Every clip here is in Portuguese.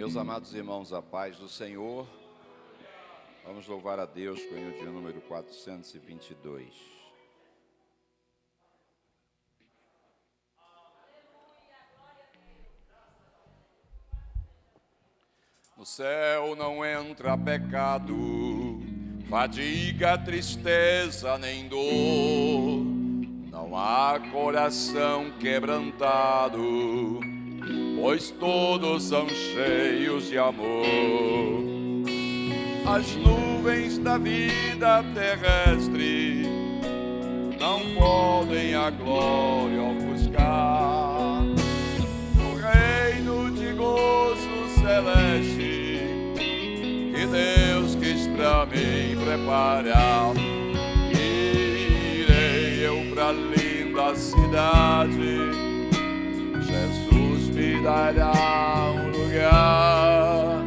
Meus amados irmãos, a paz do Senhor. Vamos louvar a Deus com o hino de número 422. No céu não entra pecado, fadiga, tristeza nem dor. Não há coração quebrantado, pois todos são cheios de amor. As nuvens da vida terrestre não podem a glória ofuscar. No reino de gozo celeste que Deus quis pra mim preparar, irei eu pra linda cidade. Jesus me dará um lugar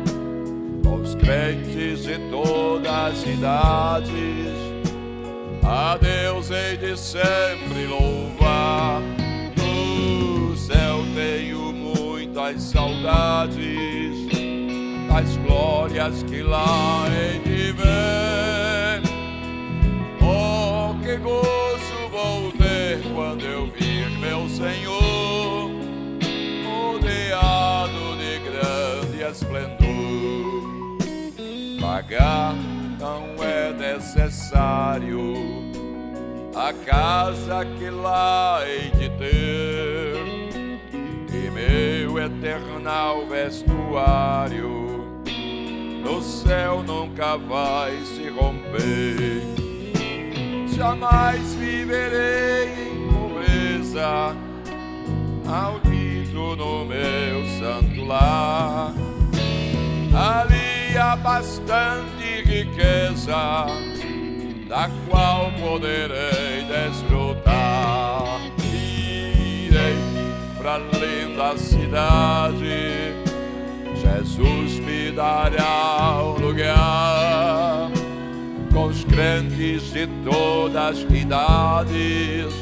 com os crentes de todas as idades. A Deus hei de sempre louvar. No céu tenho muitas saudades das glórias que lá hei de ver. Oh, que gozo vou ter quando eu vir meu Senhor, rodeado de grande esplendor. Pagar não é necessário a casa que lá hei de ter, e meu eternal vestuário no céu nunca vai se romper. Jamais viverei em pobreza, maldito no meu santo lar. Ali há bastante riqueza, da qual poderei desfrutar. Irei pra linda cidade, Jesus me dará um lugar com os crentes de todas as idades.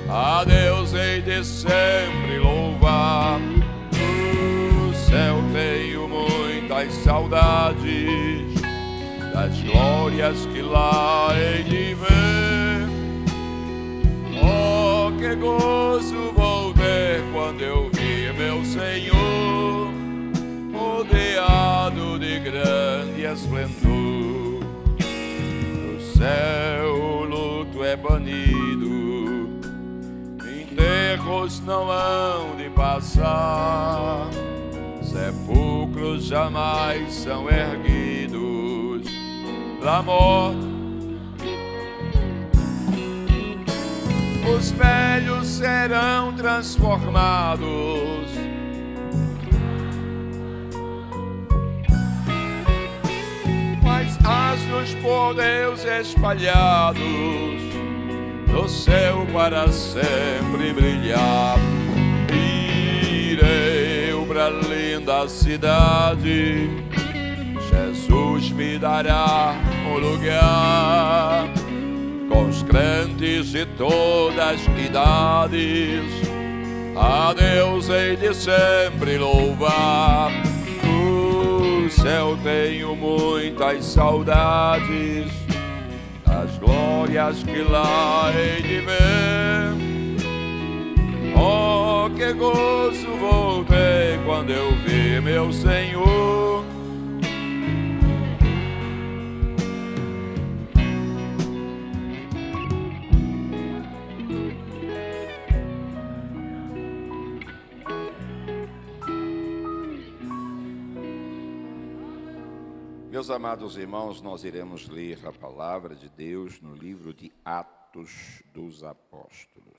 A Deus hei de sempre louvar. No céu tenho muitas saudades das glórias que lá hei de ver. Oh, que gozo vou ter quando eu vir meu Senhor, rodeado de grande esplendor. No céu o luto é banido, enterros não hão de passar, sepulcros jamais são erguidos da morte. Os velhos serão transformados, mas asnos por Deus espalhados no céu para sempre brilhar. Irei eu pra linda cidade, Jesus me dará um lugar com os crentes de todas as idades. A Deus hei de sempre louvar. No céu tenho muitas saudades das glórias que lá hei de ver. Oh, que gozo vou ter quando eu vir meu Senhor. Meus amados irmãos, nós iremos ler a palavra de Deus no livro de Atos dos Apóstolos.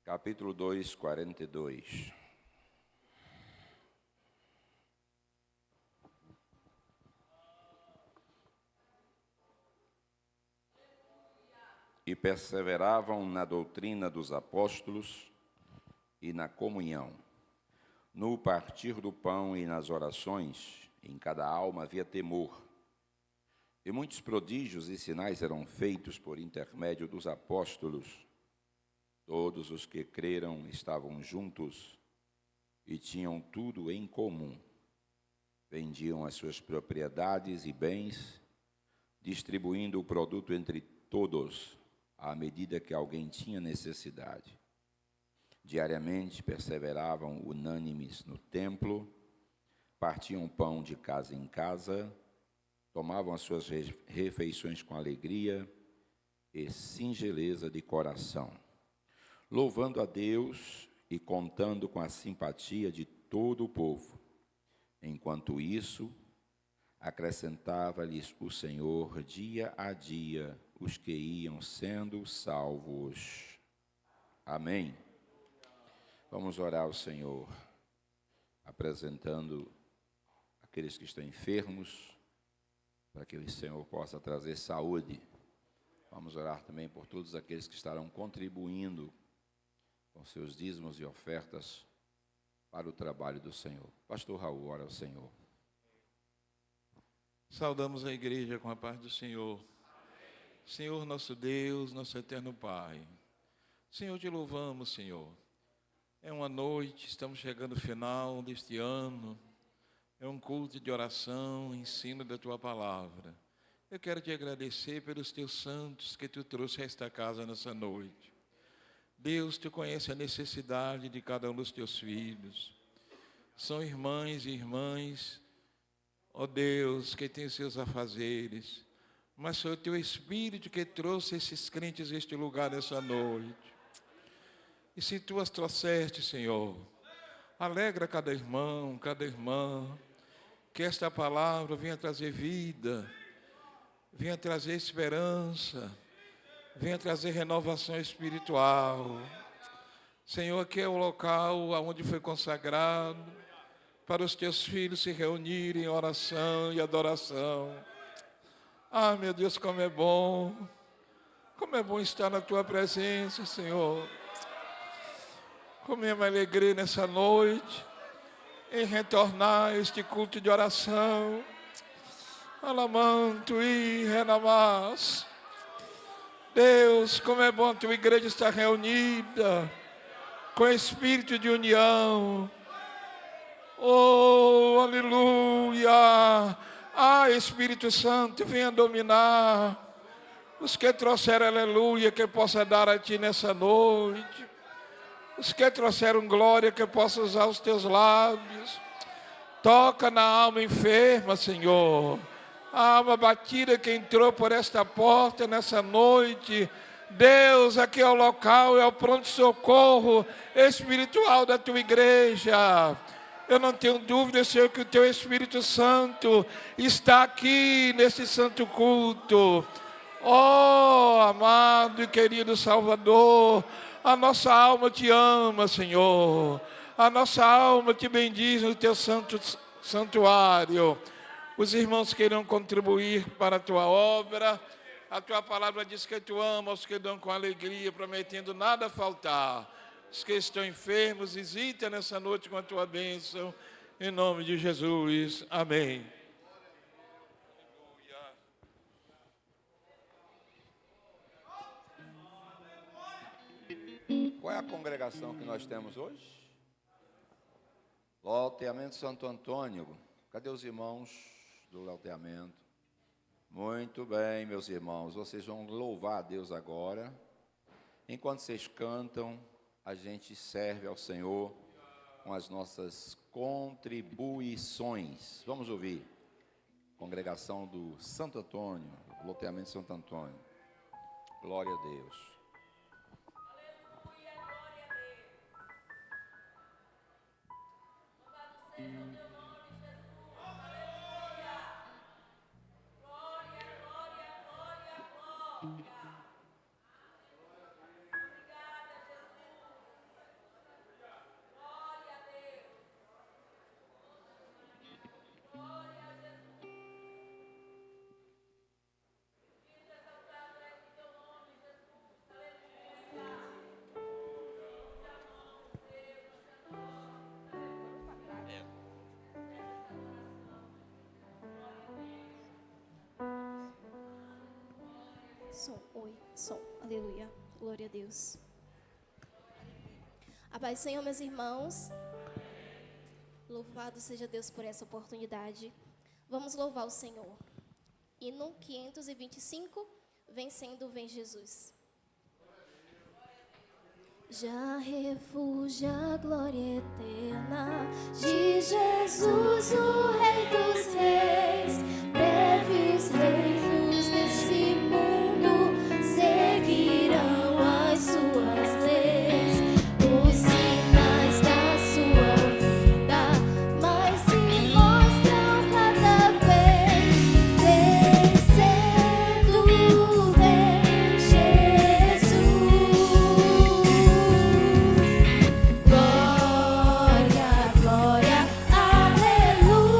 Capítulo 2, 42. E perseveravam na doutrina dos apóstolos e na comunhão, No partir do pão e nas orações, em cada alma havia temor. E muitos prodígios e sinais eram feitos por intermédio dos apóstolos. Todos os que creram estavam juntos e tinham tudo em comum. Vendiam as suas propriedades e bens, distribuindo o produto entre todos, à medida que alguém tinha necessidade. Diariamente perseveravam unânimes no templo, partiam pão de casa em casa, tomavam as suas refeições com alegria e singeleza de coração, louvando a Deus e contando com a simpatia de todo o povo. Enquanto isso, acrescentava-lhes o Senhor dia a dia os que iam sendo salvos. Amém. Vamos orar ao Senhor, apresentando aqueles que estão enfermos, para que o Senhor possa trazer saúde. Vamos orar também por todos aqueles que estarão contribuindo com seus dízimos e ofertas para o trabalho do Senhor. Pastor Raul, ora ao Senhor. Saudamos a igreja com a paz do Senhor. Senhor, nosso Deus, nosso eterno Pai. Senhor, te louvamos, Senhor. É uma noite, estamos chegando ao final deste ano. É um culto de oração, ensino da Tua palavra. Eu quero te agradecer pelos Teus santos que Tu trouxe a esta casa nessa noite. Deus, Tu conhece a necessidade de cada um dos Teus filhos. São irmãs e irmãs, ó Deus, que têm seus afazeres. Mas foi o Teu Espírito que trouxe esses crentes a este lugar nessa noite. E se Tu as trouxeste, Senhor, alegra cada irmão, cada irmã, que esta palavra venha trazer vida, venha trazer esperança, venha trazer renovação espiritual. Senhor, aqui é o local onde foi consagrado para os Teus filhos se reunirem em oração e adoração. Ah, meu Deus, como é bom estar na Tua presença, Senhor. Como é uma alegria nessa noite em retornar a este culto de oração. Alamanto e renamas. Deus, como é bom a Tua igreja estar reunida com espírito de união. Oh, aleluia. Ah, Espírito Santo, venha dominar. Os que trouxeram aleluia, que possa dar a Ti nessa noite. Os que trouxeram glória, que possa usar os Teus lábios. Toca na alma enferma, Senhor. A alma batida que entrou por esta porta nessa noite. Deus, aqui é o local, é o pronto-socorro espiritual da Tua igreja. Eu não tenho dúvida, Senhor, que o Teu Espírito Santo está aqui nesse santo culto. Oh, amado e querido Salvador, a nossa alma Te ama, Senhor. A nossa alma Te bendiz no Teu santuário. Os irmãos que irão contribuir para a Tua obra. A Tua palavra diz que Tu amas os que dão com alegria, prometendo nada faltar. Os que estão enfermos, visita nessa noite com a Tua bênção. Em nome de Jesus. Amém. Qual é a congregação que nós temos hoje? Loteamento Santo Antônio. Cadê os irmãos do loteamento? Muito bem, meus irmãos. Vocês vão louvar a Deus agora. Enquanto vocês cantam, a gente serve ao Senhor com as nossas contribuições. Vamos ouvir. Congregação do Santo Antônio, loteamento Santo Antônio. Glória a Deus. Som. Aleluia. Glória a Deus. A paz do Senhor, meus irmãos. Louvado seja Deus por essa oportunidade. Vamos louvar o Senhor. Hino 525, Vencendo vem Jesus. Já refúgio a glória eterna de Jesus, o Rei dos Reis. Breves reinos desse mundo seguirão as suas leis. Os sinais da sua vinda mais se mostram cada vez. Vencendo vem Jesus. Glória, glória, aleluia.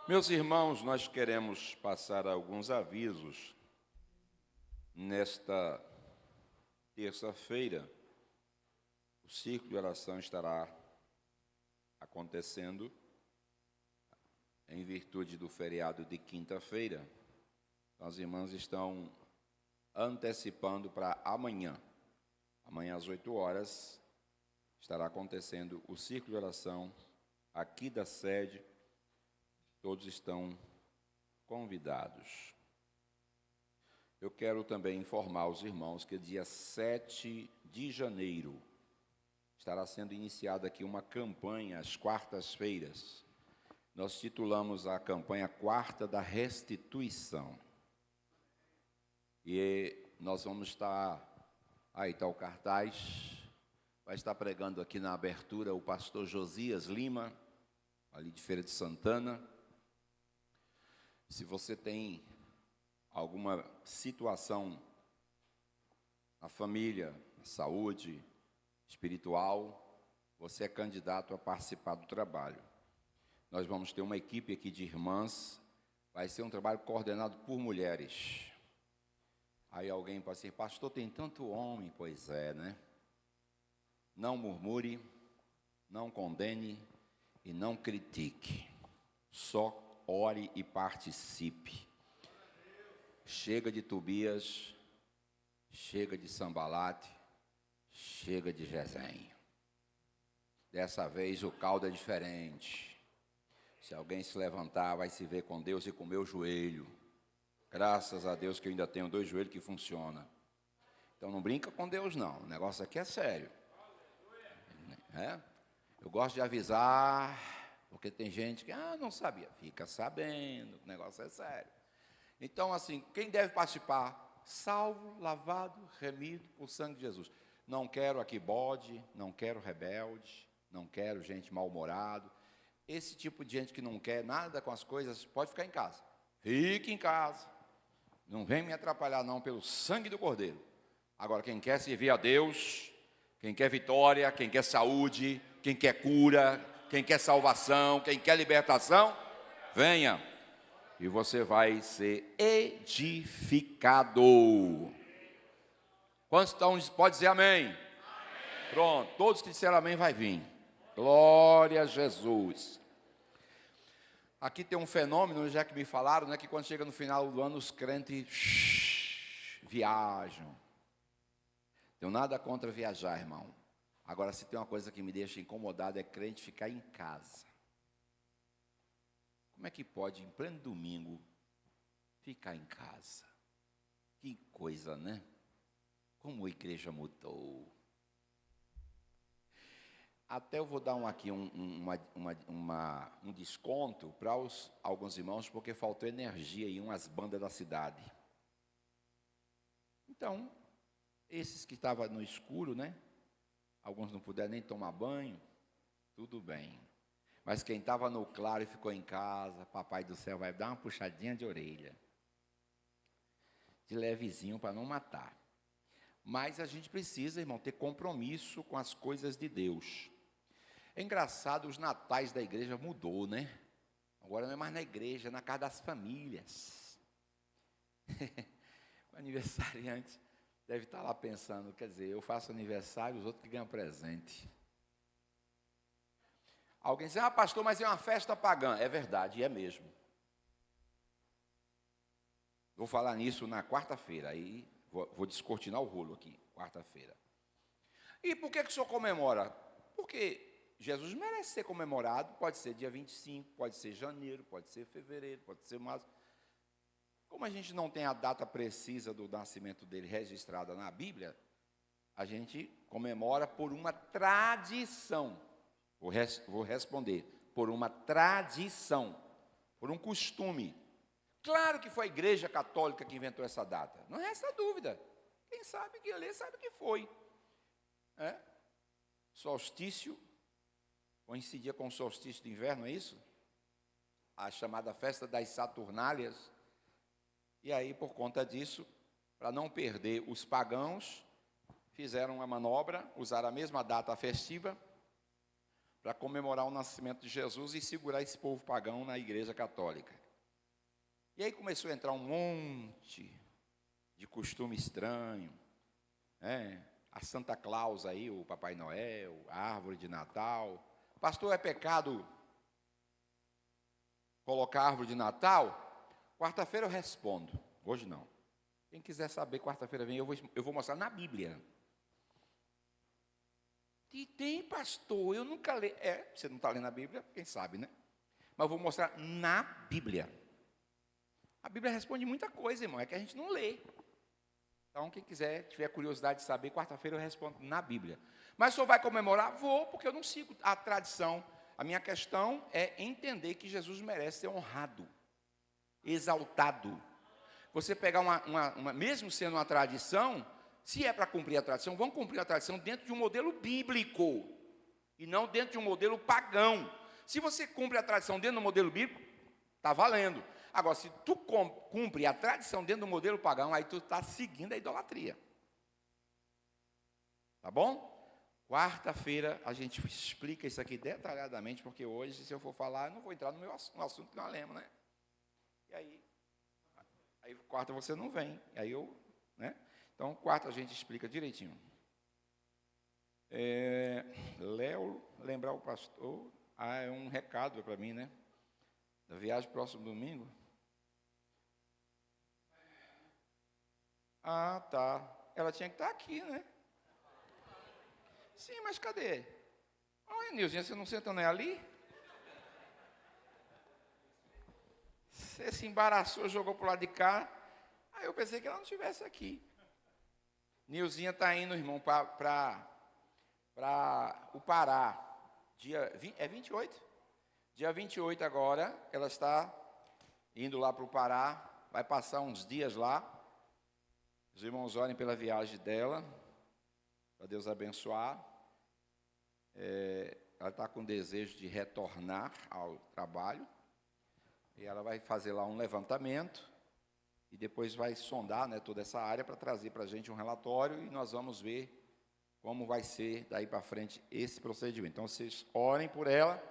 Meus irmãos, nós queremos passar alguns avisos nesta terça-feira. O círculo de oração estará acontecendo em virtude do feriado de quinta-feira. As irmãs estão antecipando para amanhã. Amanhã às 8 horas estará acontecendo o círculo de oração aqui da sede. Todos estão convidados. Eu quero também informar os irmãos que dia 7 de janeiro estará sendo iniciada aqui uma campanha às quartas-feiras. Nós titulamos a campanha Quarta da Restituição. E nós vamos estar, aí está o cartaz, vai estar pregando aqui na abertura o pastor Josias Lima, ali de Feira de Santana. Se você tem alguma situação na família, na saúde, espiritual, você é candidato a participar do trabalho. Nós vamos ter uma equipe aqui de irmãs, vai ser um trabalho coordenado por mulheres. Aí alguém pode dizer, pastor, tem tanto homem. Pois é, né? Não murmure, não condene e não critique. Só ore e participe. Chega de Tobias, chega de Sambalate, chega de Gesem. Dessa vez o caldo é diferente. Se alguém se levantar, vai se ver com Deus e com o meu joelho. Graças a Deus que eu ainda tenho 2 joelhos que funcionam. Então não brinca com Deus não, o negócio aqui é sério. Eu gosto de avisar, porque tem gente que não sabia. Fica sabendo, o negócio é sério. Então assim, quem deve participar? Salvo, lavado, remido por sangue de Jesus. Não quero aqui bode, não quero rebelde, não quero gente mal-humorado. Esse tipo de gente que não quer nada com as coisas, pode ficar em casa. Fique em casa. Não vem me atrapalhar não, pelo sangue do Cordeiro. Agora, quem quer servir a Deus, quem quer vitória, quem quer saúde, quem quer cura, quem quer salvação, quem quer libertação, venha. E você vai ser edificado. Quantos estão? Pode dizer amém? Amém. Pronto, todos que disseram amém vai vir. Glória a Jesus. Aqui tem um fenômeno, já que me falaram, né, que quando chega no final do ano, os crentes viajam. Tenho nada contra viajar, irmão. Agora, se tem uma coisa que me deixa incomodado, é crente ficar em casa. Como é que pode, em pleno domingo, ficar em casa? Que coisa, né? Como a igreja mudou. Até eu vou dar um desconto para alguns irmãos, porque faltou energia em umas bandas da cidade. Então, esses que estavam no escuro, né? Alguns não puderam nem tomar banho, tudo bem. Mas quem estava no claro e ficou em casa, papai do céu vai dar uma puxadinha de orelha. De levezinho para não matar. Mas a gente precisa, irmão, ter compromisso com as coisas de Deus. É engraçado, os natais da igreja mudou, né? Agora não é mais na igreja, é na casa das famílias. O aniversariante deve estar lá pensando, quer dizer, eu faço aniversário, os outros que ganham presente. Alguém diz, pastor, mas é uma festa pagã. É verdade, é mesmo. Vou falar nisso na quarta-feira, aí vou descortinar o rolo aqui, quarta-feira. E por que o senhor comemora? Porque Jesus merece ser comemorado, pode ser dia 25, pode ser janeiro, pode ser fevereiro, pode ser março. Como a gente não tem a data precisa do nascimento dele registrada na Bíblia, a gente comemora por uma tradição. Vou responder, por uma tradição, por um costume. Claro que foi a Igreja Católica que inventou essa data, não resta dúvida. Quem sabe que lê sabe que foi. Solstício, coincidia com o solstício de inverno, é isso? A chamada festa das Saturnálias. E aí, por conta disso, para não perder os pagãos, fizeram uma manobra, usaram a mesma data festiva, para comemorar o nascimento de Jesus e segurar esse povo pagão na Igreja Católica. E aí começou a entrar um monte de costume estranho, a Santa Claus aí, o Papai Noel, a árvore de Natal. Pastor, é pecado colocar árvore de Natal? Quarta-feira eu respondo, hoje não. Quem quiser saber, quarta-feira vem, eu vou mostrar na Bíblia. E tem, pastor, eu nunca leio. Você não está lendo a Bíblia, quem sabe, né? Mas eu vou mostrar na Bíblia. A Bíblia responde muita coisa, irmão, é que a gente não lê. Então, quem quiser, tiver curiosidade de saber, quarta-feira eu respondo na Bíblia. Mas o senhor vai comemorar? Vou, porque eu não sigo a tradição. A minha questão é entender que Jesus merece ser honrado, exaltado. Você pegar mesmo sendo uma tradição, se é para cumprir a tradição, vamos cumprir a tradição dentro de um modelo bíblico, e não dentro de um modelo pagão. Se você cumpre a tradição dentro do modelo bíblico, está valendo. Agora, se tu cumpre a tradição dentro do modelo pagão, aí tu está seguindo a idolatria. Tá bom? Quarta-feira a gente explica isso aqui detalhadamente, porque hoje, se eu for falar, eu não vou entrar no assunto que nós lemos, né? E aí quarta você não vem. Aí né? Então, quarta a gente explica direitinho. Léo, lembrar o pastor. É um recado para mim, né? Da viagem próximo domingo. Tá. Ela tinha que estar aqui, né? Sim, mas cadê? Olha, Nilzinha, você não senta nem ali? Você se embaraçou, jogou para o lado de cá. Aí eu pensei que ela não estivesse aqui. Nilzinha está indo, irmão, para o Pará. Dia 28? Dia 28 agora, ela está indo lá para o Pará. Vai passar uns dias lá. Os irmãos orem pela viagem dela, para Deus abençoar. Ela está com desejo de retornar ao trabalho. E ela vai fazer lá um levantamento. E depois vai sondar, né, toda essa área para trazer para a gente um relatório. E nós vamos ver como vai ser daí para frente esse procedimento. Então, vocês orem por ela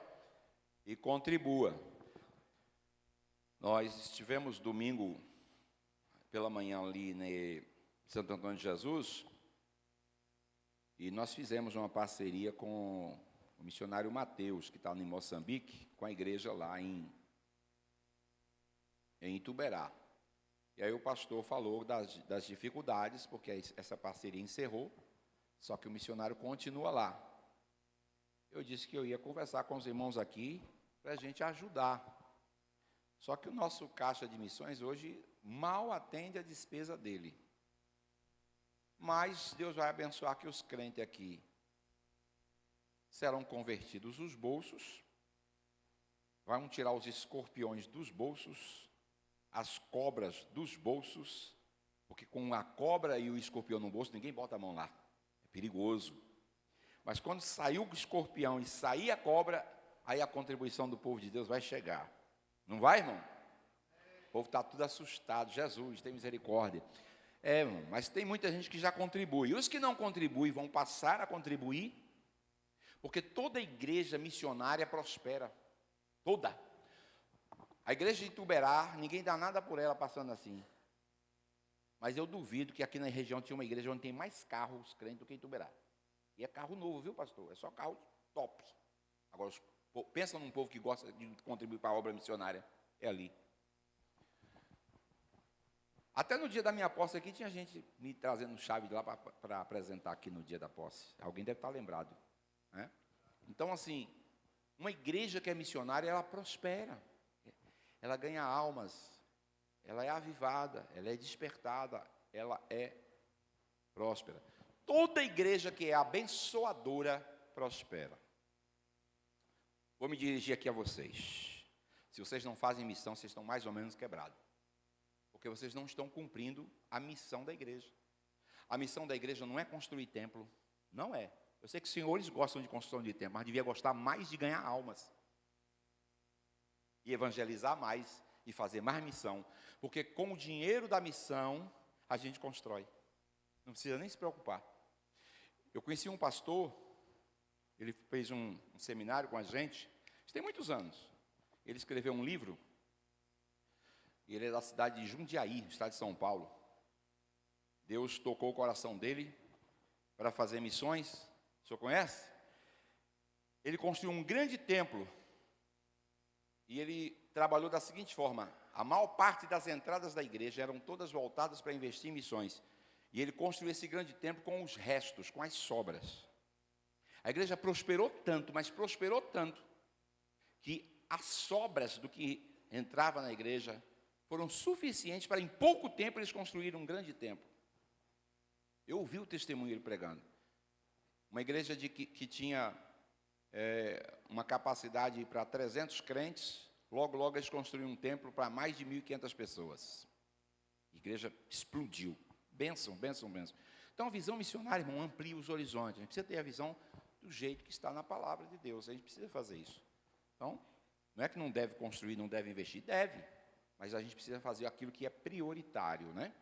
e contribua. Nós estivemos domingo pela manhã ali em Santo Antônio de Jesus, e nós fizemos uma parceria com o missionário Mateus, que está em Moçambique, com a igreja lá em Ituberá. E aí o pastor falou das dificuldades, porque essa parceria encerrou, só que o missionário continua lá. Eu disse que eu ia conversar com os irmãos aqui para a gente ajudar. Só que o nosso caixa de missões hoje mal atende a despesa dele. Mas Deus vai abençoar que os crentes aqui serão convertidos os bolsos, vão tirar os escorpiões dos bolsos, as cobras dos bolsos, porque com a cobra e o escorpião no bolso, ninguém bota a mão lá, é perigoso. Mas quando sair o escorpião e sair a cobra, aí a contribuição do povo de Deus vai chegar. Não vai, irmão? O povo está tudo assustado. Jesus, tem misericórdia. Irmão, mas tem muita gente que já contribui. E os que não contribuem vão passar a contribuir, porque toda igreja missionária prospera. Toda. A igreja de Ituberá, ninguém dá nada por ela passando assim. Mas eu duvido que aqui na região tinha uma igreja onde tem mais carros crentes do que Ituberá. E é carro novo, viu, pastor? É só carro top. Agora, pensa num povo que gosta de contribuir para a obra missionária. É ali. Até no dia da minha posse aqui, tinha gente me trazendo chave de lá para apresentar aqui no dia da posse. Alguém deve estar lembrado, né? Então, assim, uma igreja que é missionária, ela prospera. Ela ganha almas, ela é avivada, ela é despertada, ela é próspera. Toda igreja que é abençoadora, prospera. Vou me dirigir aqui a vocês. Se vocês não fazem missão, vocês estão mais ou menos quebrados. Porque vocês não estão cumprindo a missão da igreja. A missão da igreja não é construir templo, não é. Eu sei que os senhores gostam de construção de templo, mas devia gostar mais de ganhar almas. E evangelizar mais, e fazer mais missão. Porque com o dinheiro da missão, a gente constrói. Não precisa nem se preocupar. Eu conheci um pastor, ele fez um seminário com a gente, isso tem muitos anos. Ele escreveu um livro, e ele é da cidade de Jundiaí, estado de São Paulo. Deus tocou o coração dele para fazer missões. O senhor conhece? Ele construiu um grande templo. E ele trabalhou da seguinte forma: A maior parte das entradas da igreja eram todas voltadas para investir em missões. E ele construiu esse grande templo com os restos, com as sobras. A igreja prosperou tanto, mas prosperou tanto, que as sobras do que entrava na igreja foram suficientes para, em pouco tempo, eles construíram um grande templo. Eu ouvi o testemunho dele pregando. Uma igreja que tinha uma capacidade para 300 crentes, logo eles construíram um templo para mais de 1.500 pessoas. A igreja explodiu. Bênção, bênção, bênção. Então, a visão missionária, irmão, amplia os horizontes. A gente precisa ter a visão do jeito que está na palavra de Deus. A gente precisa fazer isso. Então, não é que não deve construir, não deve investir. Deve. Mas a gente precisa fazer aquilo que é prioritário, né?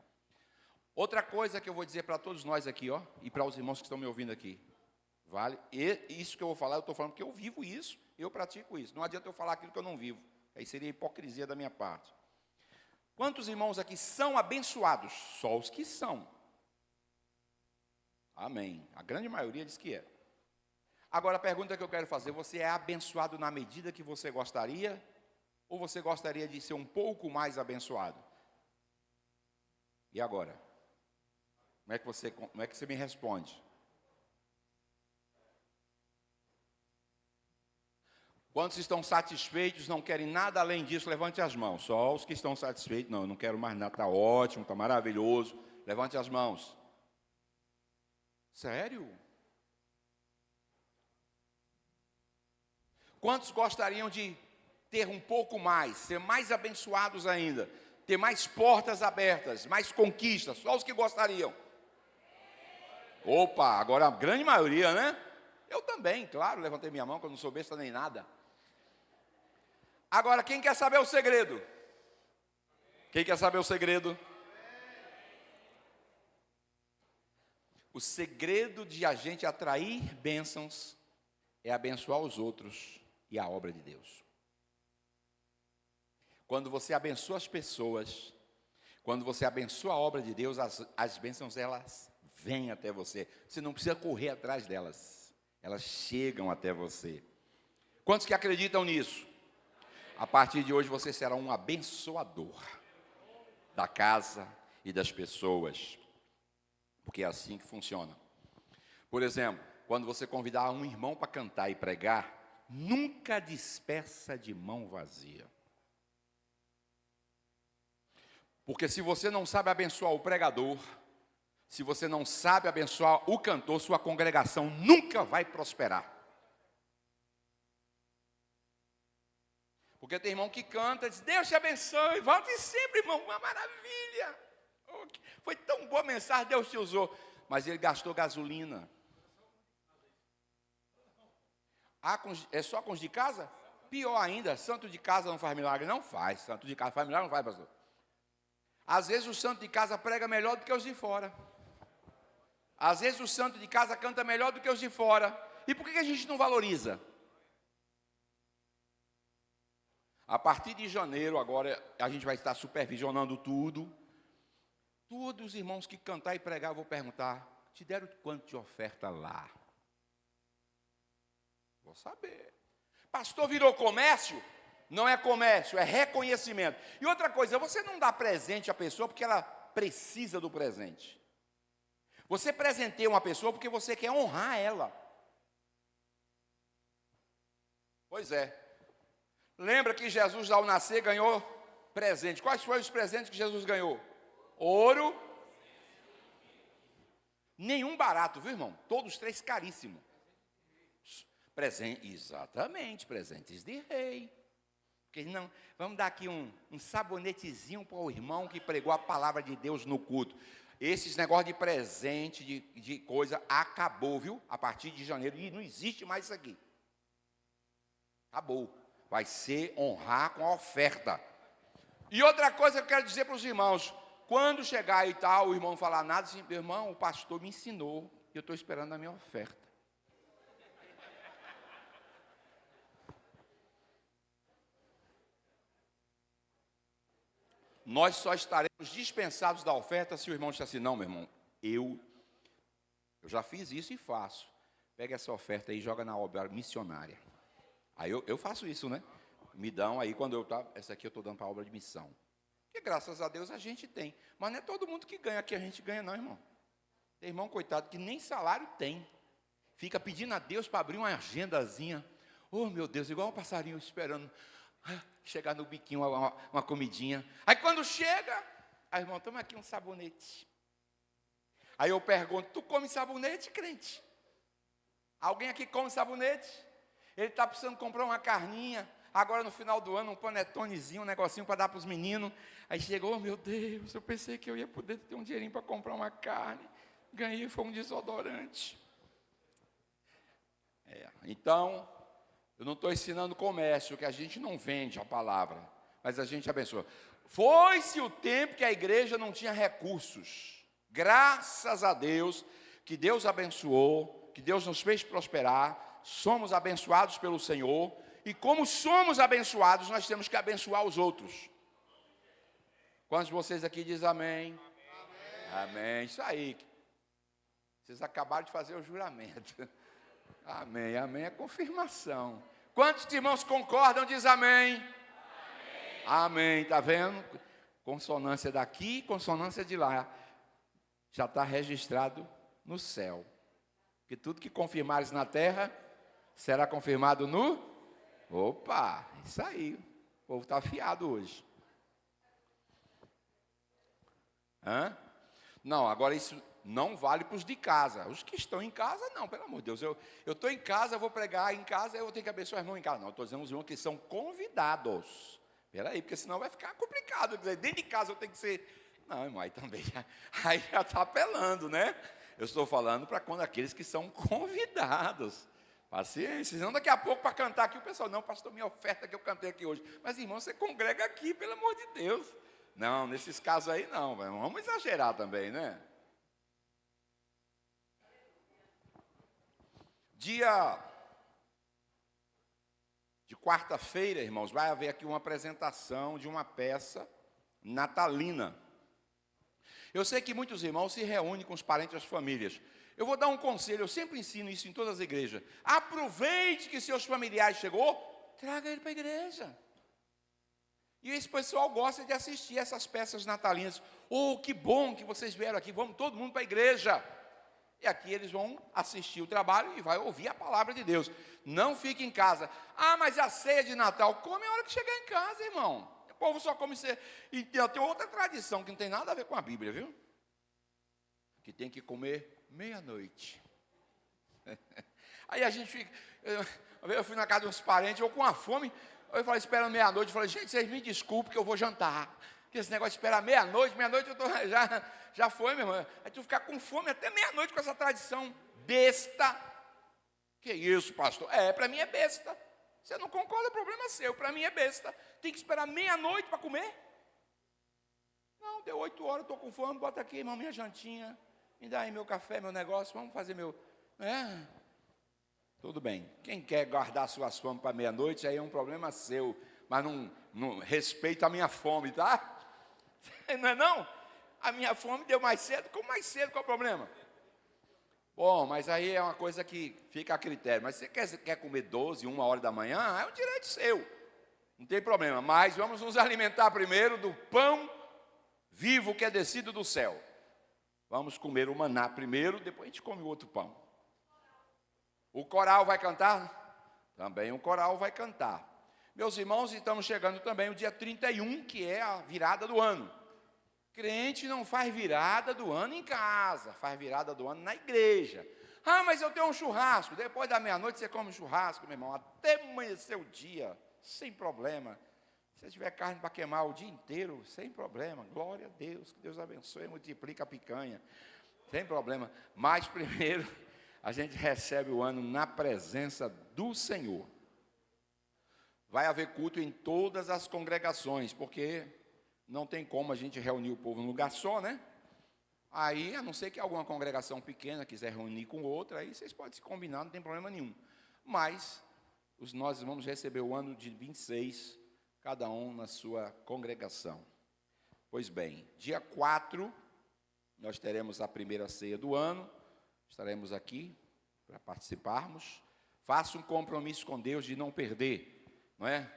Outra coisa que eu vou dizer para todos nós aqui, ó, e para os irmãos que estão me ouvindo aqui. Vale? E isso que eu vou falar, eu estou falando porque eu vivo isso, eu pratico isso. Não adianta eu falar aquilo que eu não vivo. Aí seria hipocrisia da minha parte. Quantos irmãos aqui são abençoados? Só os que são. Amém. A grande maioria diz que é. Agora, a pergunta que eu quero fazer, você é abençoado na medida que você gostaria? Ou você gostaria de ser um pouco mais abençoado? E agora? Como é que você me responde? Quantos estão satisfeitos, não querem nada além disso? Levante as mãos. Só os que estão satisfeitos. Não, eu não quero mais nada, está ótimo, está maravilhoso. Levante as mãos. Sério? Quantos gostariam de ter um pouco mais, ser mais abençoados ainda, ter mais portas abertas, mais conquistas? Só os que gostariam. Opa, agora a grande maioria, né? Eu também, claro, levantei minha mão, que eu não sou besta nem nada. Agora, quem quer saber o segredo? Quem quer saber o segredo? O segredo de a gente atrair bênçãos é abençoar os outros e a obra de Deus. Quando você abençoa as pessoas, quando você abençoa a obra de Deus, as bênçãos, elas vêm até você. Você não precisa correr atrás delas. Elas chegam até você. Quantos que acreditam nisso? A partir de hoje você será um abençoador da casa e das pessoas. Porque é assim que funciona. Por exemplo, quando você convidar um irmão para cantar e pregar, nunca despeça de mão vazia. Porque se você não sabe abençoar o pregador, se você não sabe abençoar o cantor, sua congregação nunca vai prosperar. Porque tem irmão que canta e diz, Deus te abençoe, volte sempre, irmão, uma maravilha. Foi tão boa a mensagem, Deus te usou. Mas ele gastou gasolina. É só com os de casa? Pior ainda, santo de casa não faz milagre? Não faz. Santo de casa faz milagre? Não faz, pastor. Às vezes o santo de casa prega melhor do que os de fora. Às vezes o santo de casa canta melhor do que os de fora. E por que a gente não valoriza? A partir de janeiro, agora, a gente vai estar supervisionando tudo. Todos os irmãos que cantar e pregar, eu vou perguntar, te deram quanto de oferta lá? Vou saber. Pastor, virou comércio? Não é comércio, é reconhecimento. E outra coisa, você não dá presente à pessoa porque ela precisa do presente. Você presenteia uma pessoa porque você quer honrar ela. Pois é. Lembra que Jesus, ao nascer, ganhou presente. Quais foram os presentes que Jesus ganhou? Ouro. Nenhum barato, viu, irmão? Todos três caríssimos. Exatamente, presentes de rei. Porque não, vamos dar aqui um sabonetezinho para o irmão que pregou a palavra de Deus no culto. Esses negócios de presente, de coisa, acabou, viu? A partir de janeiro, e não existe mais isso aqui. Acabou. Vai ser honrar com a oferta. E outra coisa que eu quero dizer para os irmãos, quando chegar e tal, o irmão falar nada, assim, meu irmão, o pastor me ensinou, e eu estou esperando a minha oferta. Nós só estaremos dispensados da oferta se o irmão disser assim, não, meu irmão, eu já fiz isso e faço. Pega essa oferta aí e joga na obra missionária. Aí eu faço isso, né? Me dão aí, quando essa aqui eu estou dando para a obra de missão. Porque graças a Deus a gente tem. Mas não é todo mundo que ganha, aqui a gente ganha não, irmão. Tem irmão, coitado, que nem salário tem. Fica pedindo a Deus para abrir uma agendazinha. Oh, meu Deus, igual um passarinho esperando chegar no biquinho uma comidinha. Aí quando chega, aí, irmão, toma aqui um sabonete. Aí eu pergunto, tu come sabonete, crente? Alguém aqui come sabonete? Ele está precisando comprar uma carninha. Agora no final do ano, um panetonezinho, um negocinho para dar para os meninos. Aí chegou, oh, meu Deus, eu pensei que eu ia poder ter um dinheirinho para comprar uma carne. Ganhei, foi um desodorante. Então, eu não estou ensinando comércio, que a gente não vende a palavra, mas a gente abençoa. Foi-se o tempo que a igreja não tinha recursos. Graças a Deus, que Deus abençoou, que Deus nos fez prosperar, somos abençoados pelo Senhor, e como somos abençoados, nós temos que abençoar os outros. Quantos de vocês aqui dizem amém? Amém, isso aí. Vocês acabaram de fazer o juramento. Amém, amém, é confirmação. Quantos irmãos concordam, diz amém? Amém, está vendo? Consonância daqui, consonância de lá. Já está registrado no céu. Que tudo que confirmares na terra, será confirmado no... Opa, isso aí. O povo está afiado hoje. Não, agora isso não vale para os de casa. Os que estão em casa, não, pelo amor de Deus. Eu estou em casa, eu vou pregar em casa, eu vou ter que abençoar o irmão em casa. Não, estou dizendo os irmãos que são convidados. Espera aí, porque senão vai ficar complicado. Dentro de casa eu tenho que ser... Não, irmão, aí também aí já está apelando, né? Eu estou falando para quando aqueles que são convidados. Paciência, senão daqui a pouco para cantar aqui o pessoal, não, pastor, minha oferta que eu cantei aqui hoje. Mas, irmão, você congrega aqui, pelo amor de Deus. Não, nesses casos aí não, vamos exagerar também, né? Dia de quarta-feira, irmãos, vai haver aqui uma apresentação de uma peça natalina. Eu sei que muitos irmãos se reúnem com os parentes e as famílias. Eu vou dar um conselho, eu sempre ensino isso em todas as igrejas. Aproveite que seus familiares chegou, traga ele para a igreja. E esse pessoal gosta de assistir essas peças natalinas. Oh, que bom que vocês vieram aqui, vamos todo mundo para a igreja. E aqui eles vão assistir o trabalho e vai ouvir a palavra de Deus. Não fique em casa. Ah, mas a ceia de Natal, come a hora que chegar em casa, irmão. O povo só come ceia. E tem outra tradição que não tem nada a ver com a Bíblia, viu? Que tem que comer meia-noite. Aí a gente fica... Eu fui na casa de uns parentes, eu com uma fome... Eu falei, espera meia-noite. Eu falei, gente, vocês me desculpem que eu vou jantar. Porque esse negócio de esperar meia-noite já foi, meu irmão. Aí tu ficar com fome até meia-noite com essa tradição besta. Que isso, pastor? Para mim é besta. Você não concorda, o problema é seu. Para mim é besta. Tem que esperar meia-noite para comer? Não, deu 8 horas, estou com fome, bota aqui, irmão, minha jantinha. Me dá aí meu café, meu negócio, vamos fazer meu... Tudo bem. Quem quer guardar suas fomes para meia-noite, aí é um problema seu. Mas não respeita a minha fome, tá? Não é não? A minha fome deu mais cedo, como mais cedo, qual é o problema? Bom, mas aí é uma coisa que fica a critério. Mas se você quer comer 12, 1 hora da manhã, é um direito seu. Não tem problema. Mas vamos nos alimentar primeiro do pão vivo que é descido do céu. Vamos comer o maná primeiro, depois a gente come o outro pão. O coral vai cantar? Também o coral vai cantar. Meus irmãos, estamos chegando também o dia 31, que é a virada do ano. Crente não faz virada do ano em casa, faz virada do ano na igreja. Ah, mas eu tenho um churrasco. Depois da meia-noite você come um churrasco, meu irmão, até amanhecer o dia, sem problema. Se tiver carne para queimar o dia inteiro, sem problema. Glória a Deus, que Deus abençoe e multiplica a picanha. Sem problema. Mas primeiro, a gente recebe o ano na presença do Senhor. Vai haver culto em todas as congregações, porque não tem como a gente reunir o povo num lugar só, né? Aí, a não ser que alguma congregação pequena quiser reunir com outra, aí vocês podem se combinar, não tem problema nenhum. Mas nós vamos receber o ano de 26, cada um na sua congregação. Pois bem, dia 4, nós teremos a primeira ceia do ano, estaremos aqui para participarmos. Faça um compromisso com Deus de não perder, não é?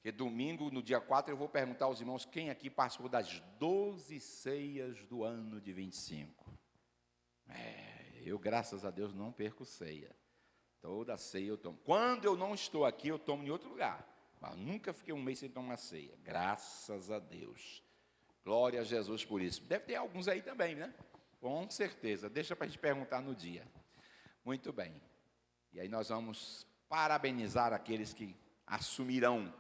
Porque domingo, no dia 4, eu vou perguntar aos irmãos quem aqui participou das 12 ceias do ano de 25. Eu, graças a Deus, não perco ceia. Toda ceia eu tomo. Quando eu não estou aqui, eu tomo em outro lugar. Mas nunca fiquei um mês sem tomar ceia. Graças a Deus. Glória a Jesus por isso. Deve ter alguns aí também, né? Com certeza. Deixa para a gente perguntar no dia. Muito bem. E aí nós vamos parabenizar aqueles que assumirão.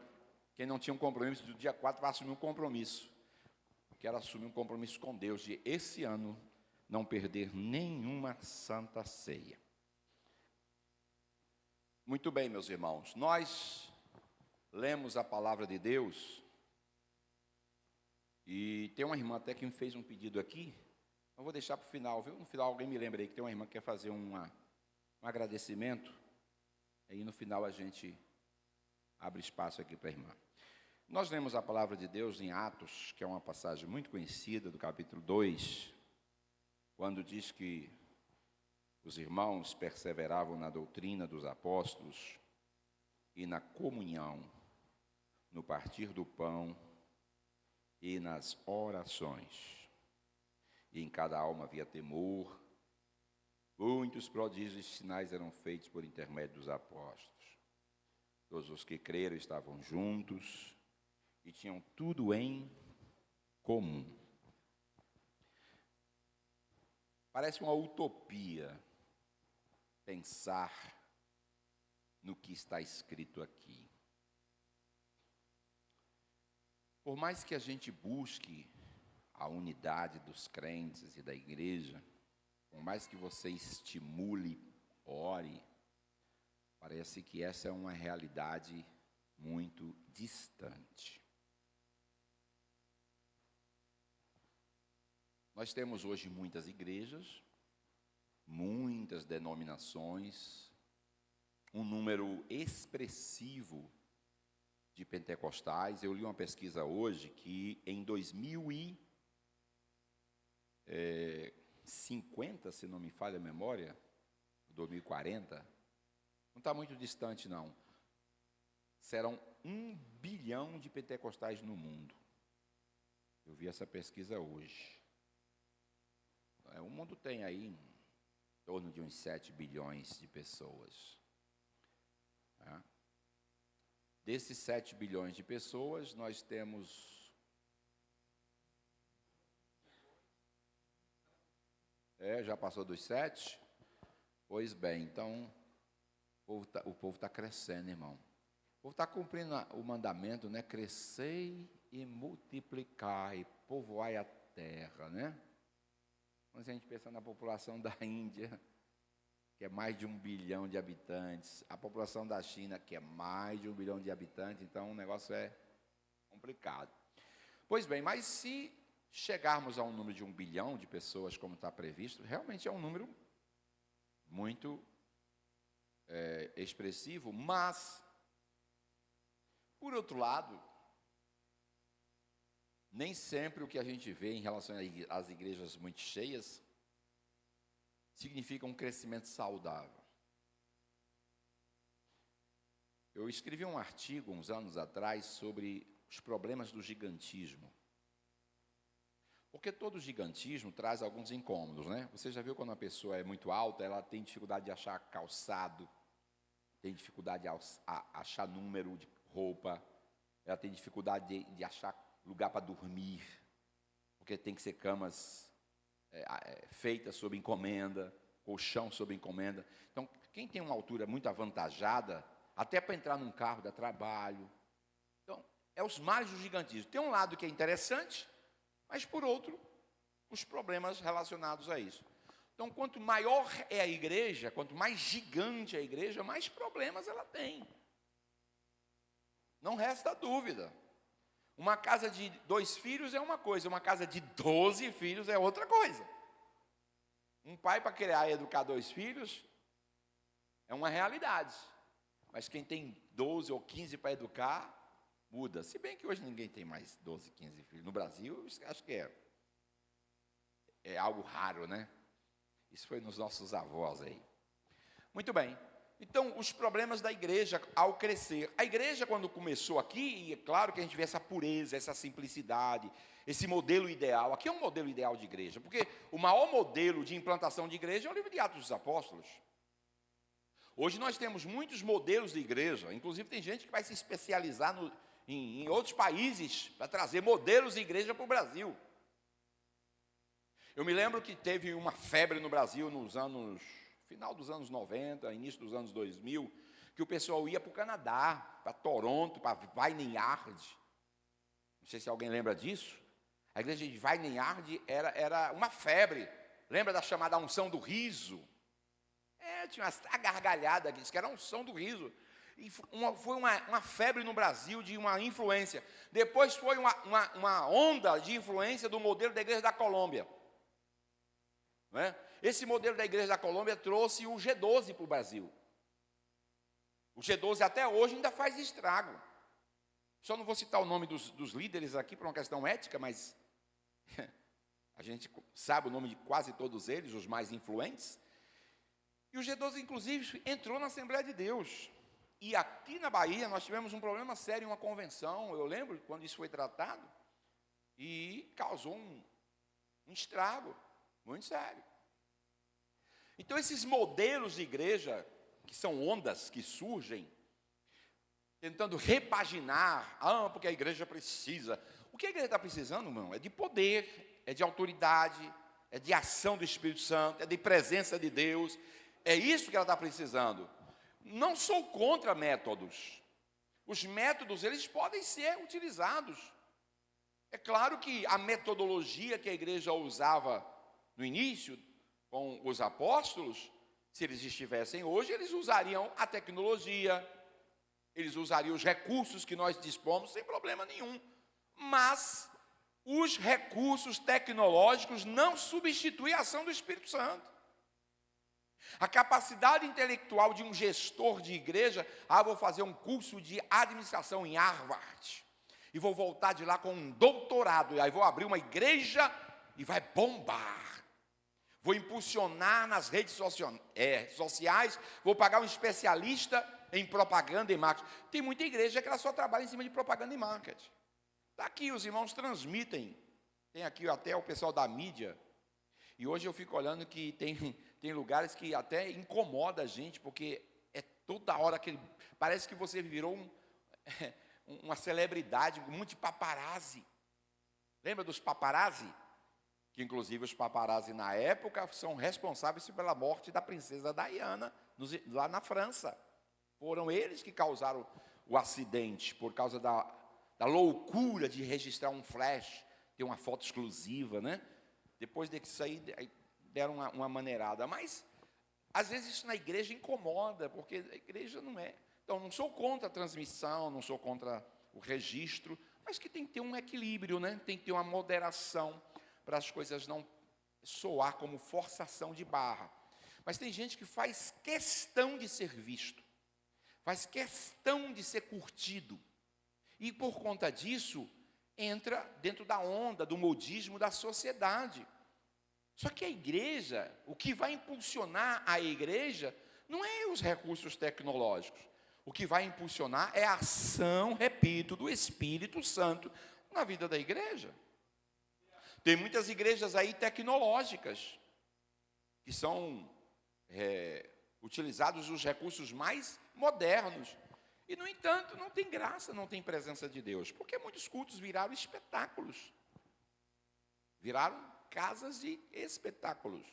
Quem não tinha um compromisso do dia 4 vai assumir um compromisso. Quero assumir um compromisso com Deus de esse ano não perder nenhuma santa ceia. Muito bem, meus irmãos. Nós lemos a palavra de Deus. E tem uma irmã até que me fez um pedido aqui. Eu vou deixar para o final, viu? No final alguém me lembra aí que tem uma irmã que quer fazer um agradecimento. Aí no final a gente abre espaço aqui para a irmã. Nós lemos a palavra de Deus em Atos, que é uma passagem muito conhecida, do capítulo 2, quando diz que os irmãos perseveravam na doutrina dos apóstolos e na comunhão, no partir do pão e nas orações. E em cada alma havia temor. Muitos prodígios e sinais eram feitos por intermédio dos apóstolos. Todos os que creram estavam juntos e tinham tudo em comum. Parece uma utopia pensar no que está escrito aqui. Por mais que a gente busque a unidade dos crentes e da igreja, por mais que você estimule, ore, parece que essa é uma realidade muito distante. Nós temos hoje muitas igrejas, muitas denominações, um número expressivo de pentecostais. Eu li uma pesquisa hoje que em 2050, se não me falha a memória, 2040, não está muito distante não, serão 1 bilhão de pentecostais no mundo. Eu vi essa pesquisa hoje. O mundo tem aí em torno de uns 7 bilhões de pessoas. Desses 7 bilhões de pessoas, nós temos... já passou dos 7? Pois bem, então, o povo está crescendo, irmão. O povo está cumprindo o mandamento, né? Crescei e multiplicai, povoai a terra, né? Quando a gente pensa na população da Índia, que é mais de 1 bilhão de habitantes, a população da China, que é mais de 1 bilhão de habitantes, então o negócio é complicado. Pois bem, mas se chegarmos a um número de 1 bilhão de pessoas, como está previsto, realmente é um número muito expressivo, mas, por outro lado, nem sempre o que a gente vê em relação às igrejas muito cheias significa um crescimento saudável. Eu escrevi um artigo uns anos atrás sobre os problemas do gigantismo. Porque todo gigantismo traz alguns incômodos, né? Você já viu quando uma pessoa é muito alta, ela tem dificuldade de achar calçado, tem dificuldade de achar número de roupa, ela tem dificuldade de achar lugar para dormir, porque tem que ser camas feitas sob encomenda, colchão sob encomenda. Então, quem tem uma altura muito avantajada, até para entrar num carro dá trabalho. Então, é os males do gigantismo. Tem um lado que é interessante, mas, por outro, os problemas relacionados a isso. Então, quanto maior é a igreja, quanto mais gigante a igreja, mais problemas ela tem. Não resta dúvida. Uma casa de 2 filhos é uma coisa, uma casa de 12 filhos é outra coisa. Um pai para criar e educar 2 filhos é uma realidade. Mas quem tem 12 ou 15 para educar, muda. Se bem que hoje ninguém tem mais 12, 15 filhos. No Brasil, acho que é algo raro, né? Isso foi nos nossos avós aí. Muito bem. Então, os problemas da igreja ao crescer. A igreja, quando começou aqui, e é claro que a gente vê essa pureza, essa simplicidade, esse modelo ideal. Aqui é um modelo ideal de igreja, porque o maior modelo de implantação de igreja é o livro de Atos dos Apóstolos. Hoje nós temos muitos modelos de igreja, inclusive tem gente que vai se especializar em outros países para trazer modelos de igreja para o Brasil. Eu me lembro que teve uma febre no Brasil final dos anos 90, início dos anos 2000, que o pessoal ia para o Canadá, para Toronto, para Vineyard. Não sei se alguém lembra disso. A igreja de Vineyard era uma febre. Lembra da chamada unção do riso? Tinha uma gargalhada que disse que era a unção do riso. E foi uma febre no Brasil de uma influência. Depois foi uma onda de influência do modelo da igreja da Colômbia. Não é? Esse modelo da igreja da Colômbia trouxe o G12 para o Brasil. O G12 até hoje ainda faz estrago. Só não vou citar o nome dos líderes aqui por uma questão ética, mas a gente sabe o nome de quase todos eles, os mais influentes. E o G12, inclusive, entrou na Assembleia de Deus. E aqui na Bahia nós tivemos um problema sério em uma convenção, eu lembro quando isso foi tratado, e causou um estrago muito sério. Então, esses modelos de igreja, que são ondas que surgem, tentando repaginar, porque a igreja precisa. O que a igreja está precisando, irmão? É de poder, é de autoridade, é de ação do Espírito Santo, é de presença de Deus. É isso que ela está precisando. Não sou contra métodos. Os métodos, eles podem ser utilizados. É claro que a metodologia que a igreja usava no início, com os apóstolos, se eles estivessem hoje, eles usariam a tecnologia, eles usariam os recursos que nós dispomos sem problema nenhum. Mas os recursos tecnológicos não substituem a ação do Espírito Santo. A capacidade intelectual de um gestor de igreja, vou fazer um curso de administração em Harvard, e vou voltar de lá com um doutorado, e aí vou abrir uma igreja e vai bombar. Vou impulsionar nas redes sociais, vou pagar um especialista em propaganda e marketing. Tem muita igreja que ela só trabalha em cima de propaganda e marketing. Daqui os irmãos transmitem. Tem aqui até o pessoal da mídia. E hoje eu fico olhando que tem lugares que até incomoda a gente, porque é toda hora que parece que você virou uma celebridade, um monte de paparazzi. Lembra dos paparazzi? Que inclusive os paparazzi na época são responsáveis pela morte da princesa Diana, lá na França. Foram eles que causaram o acidente, por causa da loucura de registrar um flash, ter uma foto exclusiva, né? Depois disso aí, deram uma maneirada. Mas, às vezes, isso na igreja incomoda, porque a igreja não é. Então, não sou contra a transmissão, não sou contra o registro, mas que tem que ter um equilíbrio, né? Tem que ter uma moderação, para as coisas não soar como forçação de barra. Mas tem gente que faz questão de ser visto, faz questão de ser curtido, e por conta disso, entra dentro da onda, do modismo da sociedade. Só que a igreja, o que vai impulsionar a igreja, não é os recursos tecnológicos. O que vai impulsionar é a ação, repito, do Espírito Santo na vida da igreja. Tem muitas igrejas aí tecnológicas, que são utilizados os recursos mais modernos. E, no entanto, não tem graça, não tem presença de Deus. Porque muitos cultos viraram espetáculos. Viraram casas de espetáculos.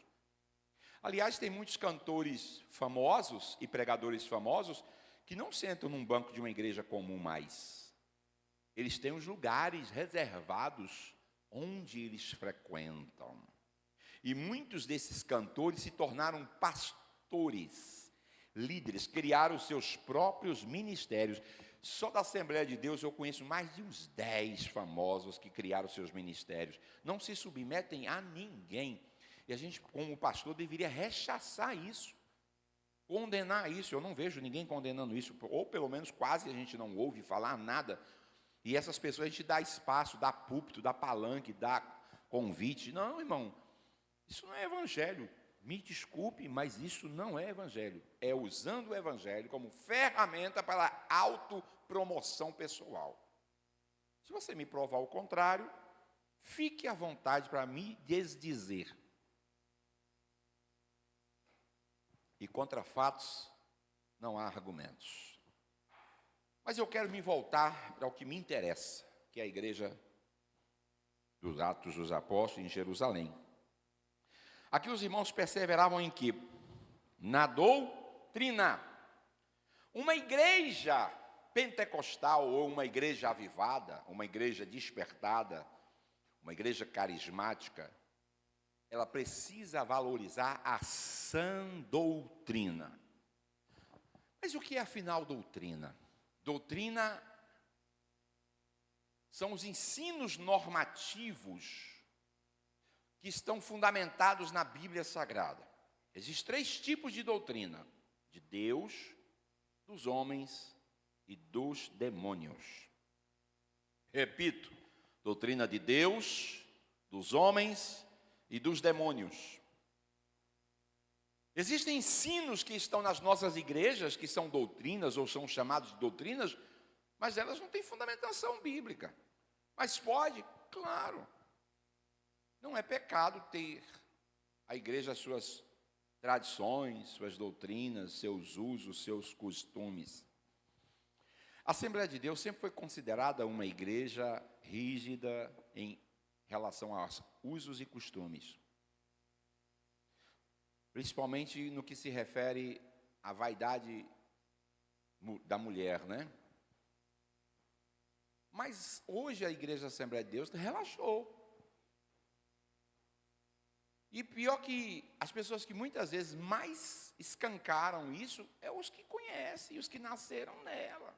Aliás, tem muitos cantores famosos e pregadores famosos que não sentam num banco de uma igreja comum mais. Eles têm os lugares reservados onde eles frequentam. E muitos desses cantores se tornaram pastores, líderes, criaram os seus próprios ministérios. Só da Assembleia de Deus eu conheço mais de uns 10 famosos que criaram seus ministérios. Não se submetem a ninguém. E a gente, como pastor, deveria rechaçar isso, condenar isso. Eu não vejo ninguém condenando isso, ou pelo menos quase a gente não ouve falar nada. E essas pessoas a gente dá espaço, dá púlpito, dá palanque, dá convite. Não, irmão, isso não é evangelho. Me desculpe, mas isso não é evangelho. É usando o evangelho como ferramenta para autopromoção pessoal. Se você me provar o contrário, fique à vontade para me desdizer. E contra fatos não há argumentos. Mas eu quero me voltar para o que me interessa, que é a igreja dos Atos dos Apóstolos em Jerusalém. Aqui os irmãos perseveravam em quê? Na doutrina. Uma igreja pentecostal ou uma igreja avivada, uma igreja despertada, uma igreja carismática, ela precisa valorizar a sã doutrina. Mas o que é afinal doutrina? Doutrina são os ensinos normativos que estão fundamentados na Bíblia Sagrada. Existem 3 tipos de doutrina: de Deus, dos homens e dos demônios. Repito, doutrina de Deus, dos homens e dos demônios. Existem ensinos que estão nas nossas igrejas, que são doutrinas ou são chamados de doutrinas, mas elas não têm fundamentação bíblica. Mas pode? Claro. Não é pecado ter a igreja suas tradições, suas doutrinas, seus usos, seus costumes. A Assembleia de Deus sempre foi considerada uma igreja rígida em relação aos usos e costumes. Principalmente no que se refere à vaidade da mulher, né? Mas hoje a igreja Assembleia de Deus relaxou. E pior que as pessoas que muitas vezes mais escancaram isso é os que conhecem, os que nasceram nela.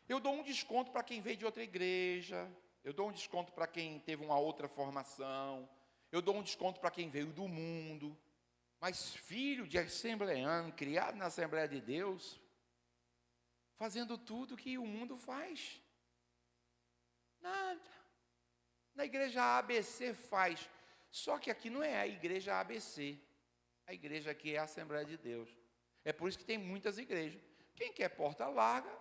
Eu dou um desconto para quem veio de outra igreja, eu dou um desconto para quem teve uma outra formação, eu dou um desconto para quem veio do mundo. Mas filho de assembleano, criado na Assembleia de Deus, fazendo tudo que o mundo faz. Nada. Na igreja ABC faz. Só que aqui não é a igreja ABC. A igreja aqui é a Assembleia de Deus. É por isso que tem muitas igrejas. Quem quer porta larga,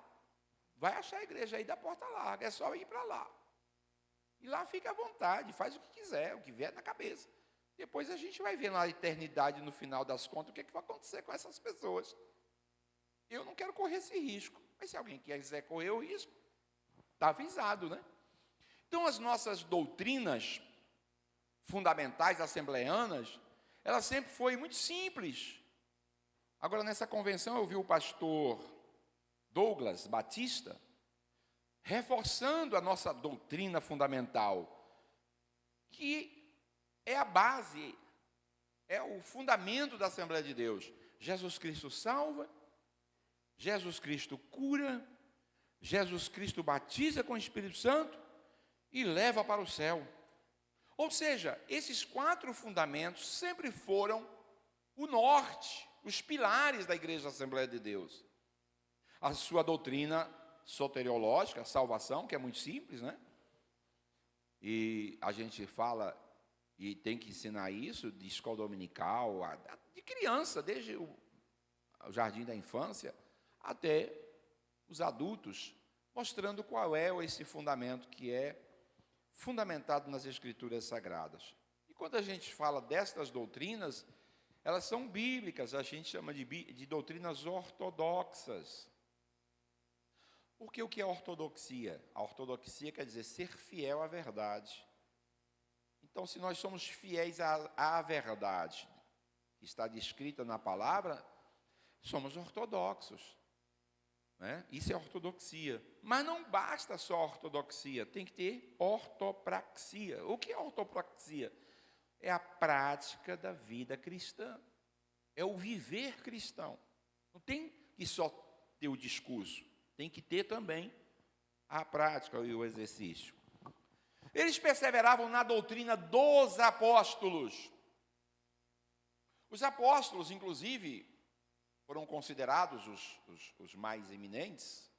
vai achar a igreja aí da porta larga. É só ir para lá. E lá fica à vontade, faz o que quiser, o que vier na cabeça. Depois a gente vai ver na eternidade, no final das contas, o que vai acontecer com essas pessoas. Eu não quero correr esse risco. Mas se alguém quiser correr o risco, está avisado, né? Então, as nossas doutrinas fundamentais assembleanas, ela sempre foi muito simples. Agora, nessa convenção, eu vi o pastor Douglas Batista reforçando a nossa doutrina fundamental, que é a base, é o fundamento da Assembleia de Deus. Jesus Cristo salva, Jesus Cristo cura, Jesus Cristo batiza com o Espírito Santo e leva para o céu. Ou seja, esses 4 fundamentos sempre foram o norte, os pilares da Igreja Assembleia de Deus. A sua doutrina soteriológica, a salvação, que é muito simples, né? E a gente fala e tem que ensinar isso de escola dominical, de criança, desde o jardim da infância até os adultos, mostrando qual é esse fundamento que é fundamentado nas Escrituras Sagradas. E quando a gente fala destas doutrinas, elas são bíblicas, a gente chama de doutrinas ortodoxas. Porque o que é ortodoxia? A ortodoxia quer dizer ser fiel à verdade. Então, se nós somos fiéis à verdade que está descrita na palavra, somos ortodoxos, né? Isso é ortodoxia. Mas não basta só ortodoxia, tem que ter ortopraxia. O que é ortopraxia? É a prática da vida cristã. É o viver cristão. Não tem que só ter o discurso, tem que ter também a prática e o exercício. Eles perseveravam na doutrina dos apóstolos. Os apóstolos, inclusive, foram considerados os mais eminentes,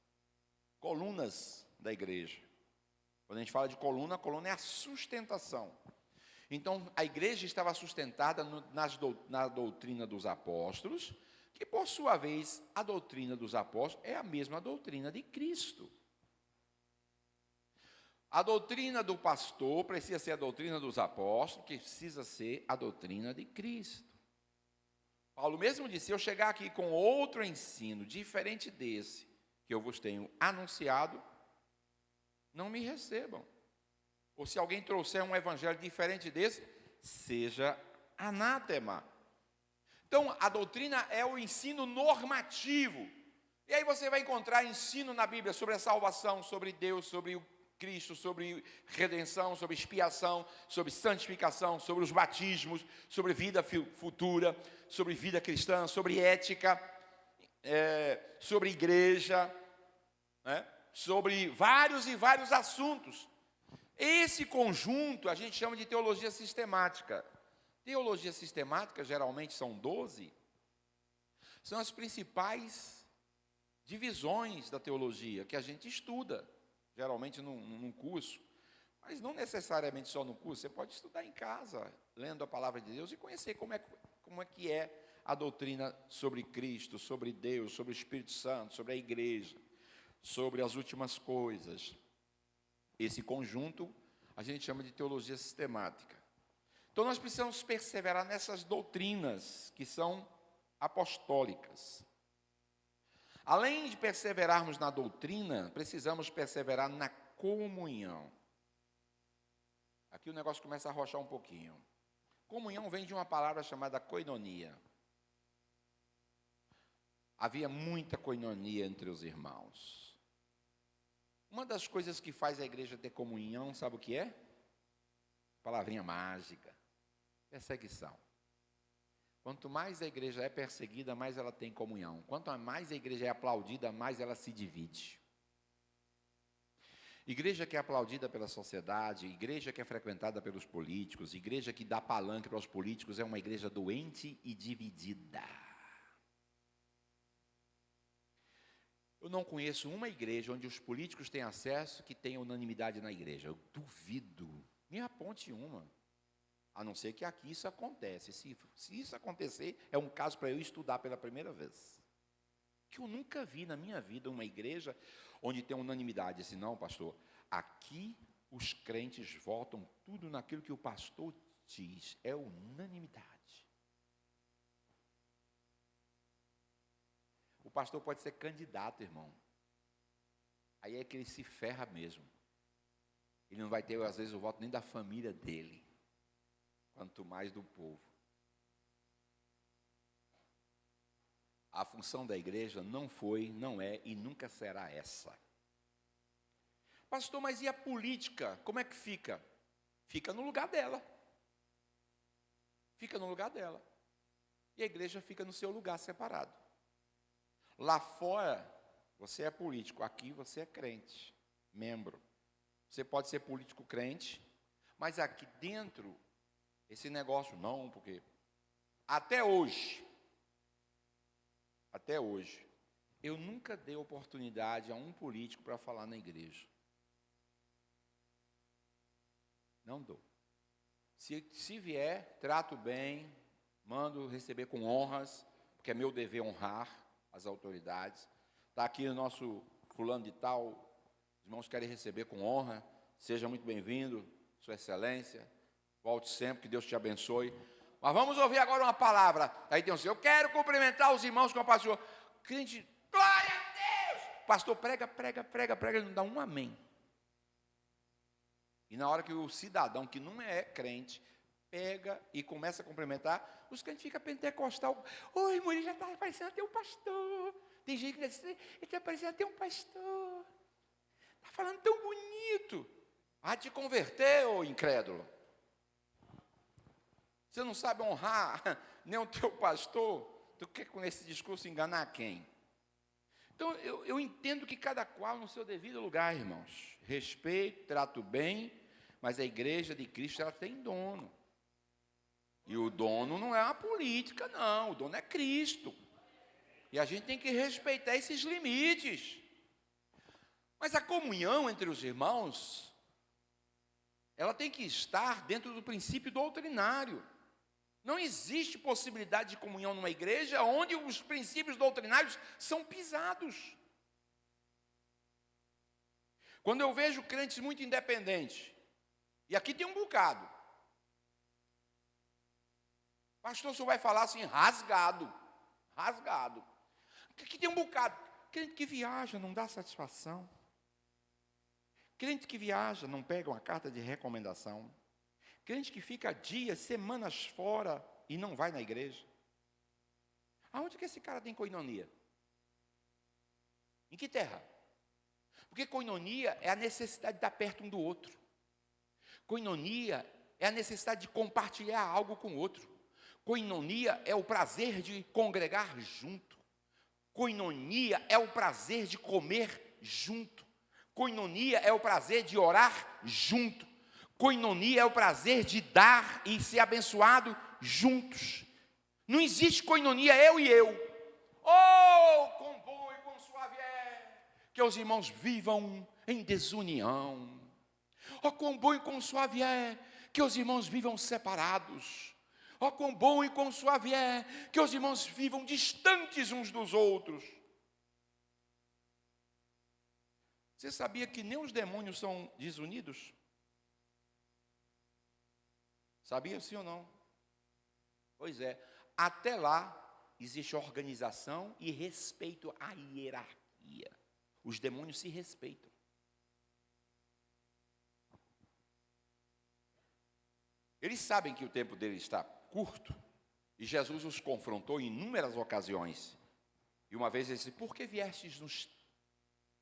colunas da igreja. Quando a gente fala de coluna, a coluna é a sustentação. Então, a igreja estava sustentada na doutrina dos apóstolos, que, por sua vez, a doutrina dos apóstolos é a mesma doutrina de Cristo. A doutrina do pastor precisa ser a doutrina dos apóstolos, que precisa ser a doutrina de Cristo. Paulo mesmo disse: se eu chegar aqui com outro ensino diferente desse que eu vos tenho anunciado, não me recebam. Ou se alguém trouxer um evangelho diferente desse, seja anátema. Então, a doutrina é o ensino normativo. E aí você vai encontrar ensino na Bíblia sobre a salvação, sobre Deus, sobre o Cristo, sobre redenção, sobre expiação, sobre santificação, sobre os batismos, sobre vida futura, sobre vida cristã, sobre ética, sobre igreja, né? Sobre vários e vários assuntos. Esse conjunto a gente chama de teologia sistemática. Teologia sistemática, geralmente são 12, são as principais divisões da teologia que a gente estuda, geralmente num curso, mas não necessariamente só no curso. Você pode estudar em casa, lendo a palavra de Deus e conhecer como é que é a doutrina sobre Cristo, sobre Deus, sobre o Espírito Santo, sobre a igreja, sobre as últimas coisas. Esse conjunto a gente chama de teologia sistemática. Então nós precisamos perseverar nessas doutrinas que são apostólicas. Além de perseverarmos na doutrina, precisamos perseverar na comunhão. Aqui o negócio começa a arrochar um pouquinho. Comunhão vem de uma palavra chamada koinonia. Havia muita koinonia entre os irmãos. Uma das coisas que faz a igreja ter comunhão, sabe o que é? Palavrinha mágica: perseguição. Quanto mais a igreja é perseguida, mais ela tem comunhão. Quanto mais a igreja é aplaudida, mais ela se divide. Igreja que é aplaudida pela sociedade, igreja que é frequentada pelos políticos, igreja que dá palanque para os políticos, é uma igreja doente e dividida. Eu não conheço uma igreja onde os políticos têm acesso que tenha unanimidade na igreja. Eu duvido. Me aponte uma. A não ser que aqui isso acontece. Se isso acontecer, é um caso para eu estudar pela primeira vez. Que eu nunca vi na minha vida uma igreja onde tem unanimidade. Assim, não, pastor, aqui os crentes votam tudo naquilo que o pastor diz. É unanimidade. O pastor pode ser candidato, irmão. Aí é que ele se ferra mesmo. Ele não vai ter, às vezes, o voto nem da família dele, quanto mais do povo. A função da igreja não foi, não é e nunca será essa. Pastor, mas e a política? Como é que fica? Fica no lugar dela. Fica no lugar dela. E a igreja fica no seu lugar separado. Lá fora, você é político. Aqui você é crente, membro. Você pode ser político crente, mas aqui dentro, esse negócio não, porque até hoje, eu nunca dei oportunidade a um político para falar na igreja. Não dou. Se vier, trato bem, mando receber com honras, porque é meu dever honrar as autoridades. Está aqui o nosso fulano de tal, os irmãos querem receber com honra. Seja muito bem-vindo, Sua Excelência. Volte sempre, que Deus te abençoe. Mas vamos ouvir agora uma palavra. Aí tem assim: eu quero cumprimentar os irmãos com o pastor. Crente, glória a Deus! Pastor, prega, ele não dá um amém. E na hora que o cidadão que não é crente pega e começa a cumprimentar, os crentes ficam pentecostal. Oi, mulher, já está parecendo até um pastor. Tem gente que diz: ele está parecendo até um pastor. Está falando tão bonito. Vai te converter, ô incrédulo. Você não sabe honrar nem o teu pastor. Tu quer com esse discurso enganar quem? Então, eu entendo que cada qual no seu devido lugar, irmãos. Respeito, trato bem, mas a igreja de Cristo, ela tem dono. E o dono não é uma política, não. O dono é Cristo. E a gente tem que respeitar esses limites. Mas a comunhão entre os irmãos ela tem que estar dentro do princípio doutrinário. Não existe possibilidade de comunhão numa igreja onde os princípios doutrinários são pisados. Quando eu vejo crentes muito independentes, e aqui tem um bocado, pastor, o senhor vai falar assim, rasgado. Aqui tem um bocado, crente que viaja não dá satisfação, crente que viaja não pega uma carta de recomendação, crente que fica dias, semanas fora e não vai na igreja. Aonde que esse cara tem koinonia? Em que terra? Porque koinonia é a necessidade de estar perto um do outro. Koinonia é a necessidade de compartilhar algo com o outro. Koinonia é o prazer de congregar junto. Koinonia é o prazer de comer junto. Koinonia é o prazer de orar junto. Koinonia é o prazer de dar e ser abençoado juntos. Não existe koinonia eu e eu. Oh, com bom e com suave é que os irmãos vivam em desunião. Oh, quão bom e quão suave é que os irmãos vivam separados. Oh, quão bom e quão suave é que os irmãos vivam distantes uns dos outros. Você sabia que nem os demônios são desunidos? Sabia sim ou não? Pois é, até lá existe organização e respeito à hierarquia. Os demônios se respeitam. Eles sabem que o tempo deles está curto, e Jesus os confrontou em inúmeras ocasiões. E uma vez ele disse, por que viestes nos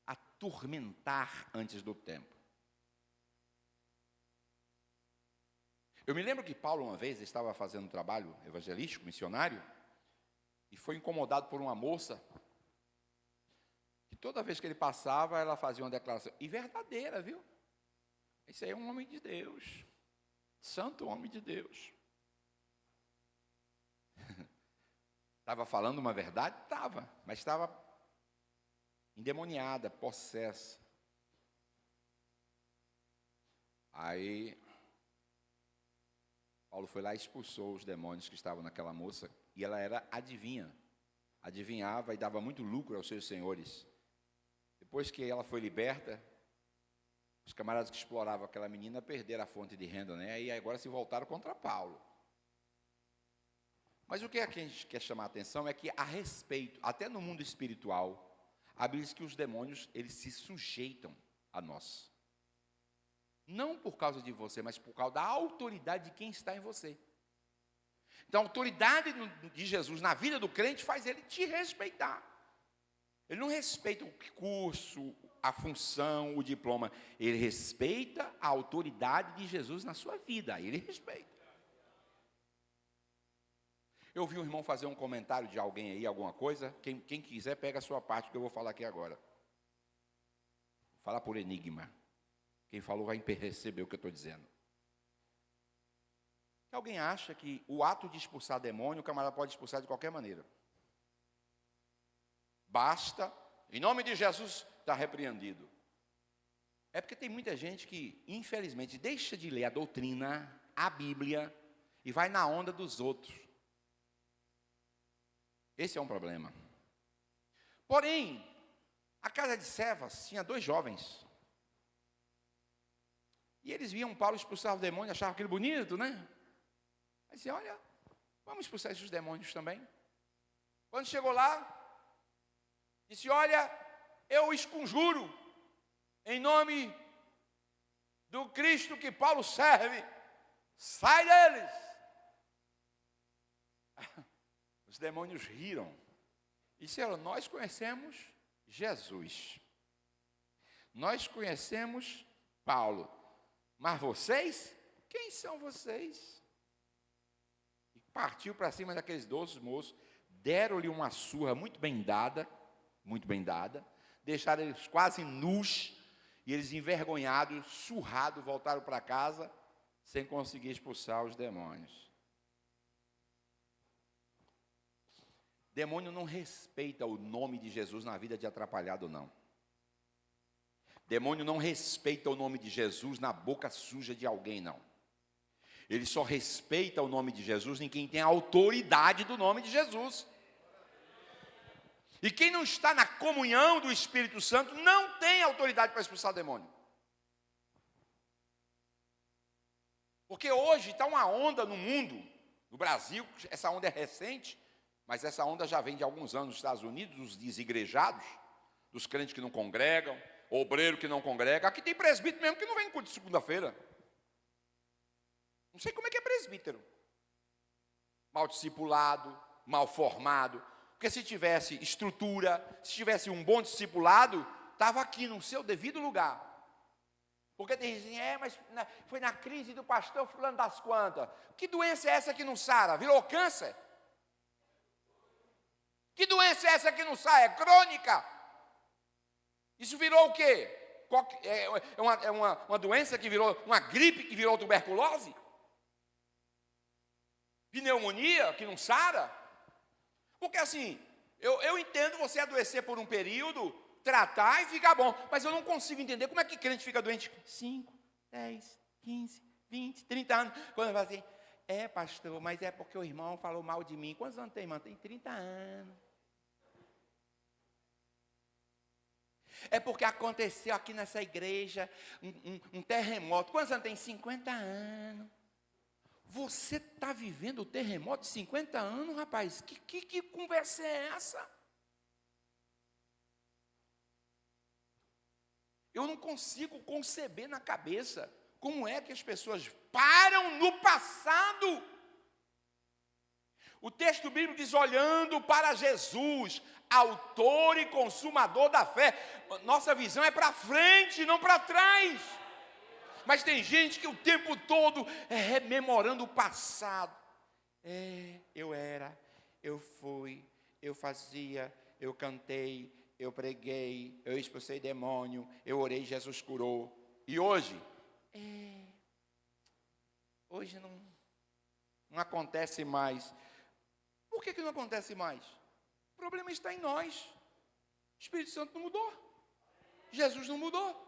atormentar antes do tempo? Eu me lembro que Paulo uma vez estava fazendo um trabalho evangelístico, missionário, e foi incomodado por uma moça, que toda vez que ele passava, ela fazia uma declaração, e verdadeira, viu? Esse aí é um homem de Deus, santo homem de Deus. Estava falando uma verdade? Estava, mas estava endemoniada, possessa. Aí, Paulo foi lá e expulsou os demônios que estavam naquela moça, e ela era adivinha, adivinhava e dava muito lucro aos seus senhores. Depois que ela foi liberta, os camaradas que exploravam aquela menina perderam a fonte de renda, né? E agora se voltaram contra Paulo. Mas o que a gente quer chamar a atenção é que, a respeito, até no mundo espiritual, a Bíblia diz que os demônios, eles se sujeitam a nós. Não por causa de você, mas por causa da autoridade de quem está em você. Então, a autoridade de Jesus na vida do crente faz ele te respeitar. Ele não respeita o curso, a função, o diploma. Ele respeita a autoridade de Jesus na sua vida. Aí ele respeita. Eu vi um irmão fazer um comentário de alguém aí, alguma coisa. Quem quiser, pega a sua parte, que eu vou falar aqui agora. Vou falar por enigma. Quem falou vai receber o que eu estou dizendo. Alguém acha que o ato de expulsar demônio, o camarada pode expulsar de qualquer maneira. Basta, em nome de Jesus, está repreendido. É porque tem muita gente que, infelizmente, deixa de ler a doutrina, a Bíblia, e vai na onda dos outros. Esse é um problema. Porém, a casa de Cefas tinha 2 jovens. E eles viam Paulo expulsar o demônio, achavam aquilo bonito, né? Aí disse, olha, vamos expulsar esses demônios também. Quando chegou lá, disse, olha, eu os conjuro, em nome do Cristo que Paulo serve, sai deles. Os demônios riram e disseram, nós conhecemos Jesus, nós conhecemos Paulo, mas vocês, quem são vocês? E partiu para cima daqueles 12 moços, deram-lhe uma surra muito bem dada, deixaram eles quase nus, e eles envergonhados, surrados, voltaram para casa, sem conseguir expulsar os demônios. Demônio não respeita o nome de Jesus na vida de atrapalhado, não. Demônio não respeita o nome de Jesus na boca suja de alguém, não. Ele só respeita o nome de Jesus em quem tem a autoridade do nome de Jesus. E quem não está na comunhão do Espírito Santo não tem autoridade para expulsar demônio. Porque hoje está uma onda no mundo, no Brasil, essa onda é recente, mas essa onda já vem de alguns anos nos Estados Unidos, dos desigrejados, dos crentes que não congregam, obreiro que não congrega. Aqui tem presbítero mesmo que não vem em culto de segunda-feira. Não sei como é que é presbítero. Mal discipulado, mal formado. Porque se tivesse estrutura, se tivesse um bom discipulado, estava aqui no seu devido lugar. Porque tem gente assim, mas foi na crise do pastor fulano das quantas. Que doença é essa que não sara? Virou câncer? Que doença é essa que não sai? É crônica. Isso virou o quê? É uma doença que virou, uma gripe que virou tuberculose? Pneumonia que não sara? Porque assim, eu entendo você adoecer por um período, tratar e ficar bom, mas eu não consigo entender como é que crente fica doente 5, 10, 15, 20, 30 anos. Quando vai assim, pastor, mas é porque o irmão falou mal de mim. Quantos anos tem, irmão? Tem 30 anos. É porque aconteceu aqui nessa igreja um terremoto. Quantos anos tem? 50 anos. Você está vivendo o terremoto de 50 anos, rapaz? Que conversa é essa? Eu não consigo conceber na cabeça como é que as pessoas param no passado. O texto bíblico diz, olhando para Jesus, autor e consumador da fé. Nossa visão é para frente, não para trás. Mas tem gente que o tempo todo é rememorando o passado. Eu era, eu fui, eu fazia, eu cantei, eu preguei, eu expulsei demônio, eu orei, Jesus curou. E hoje? Hoje não acontece mais. Por que não acontece mais? O problema está em nós. O Espírito Santo não mudou. Jesus não mudou.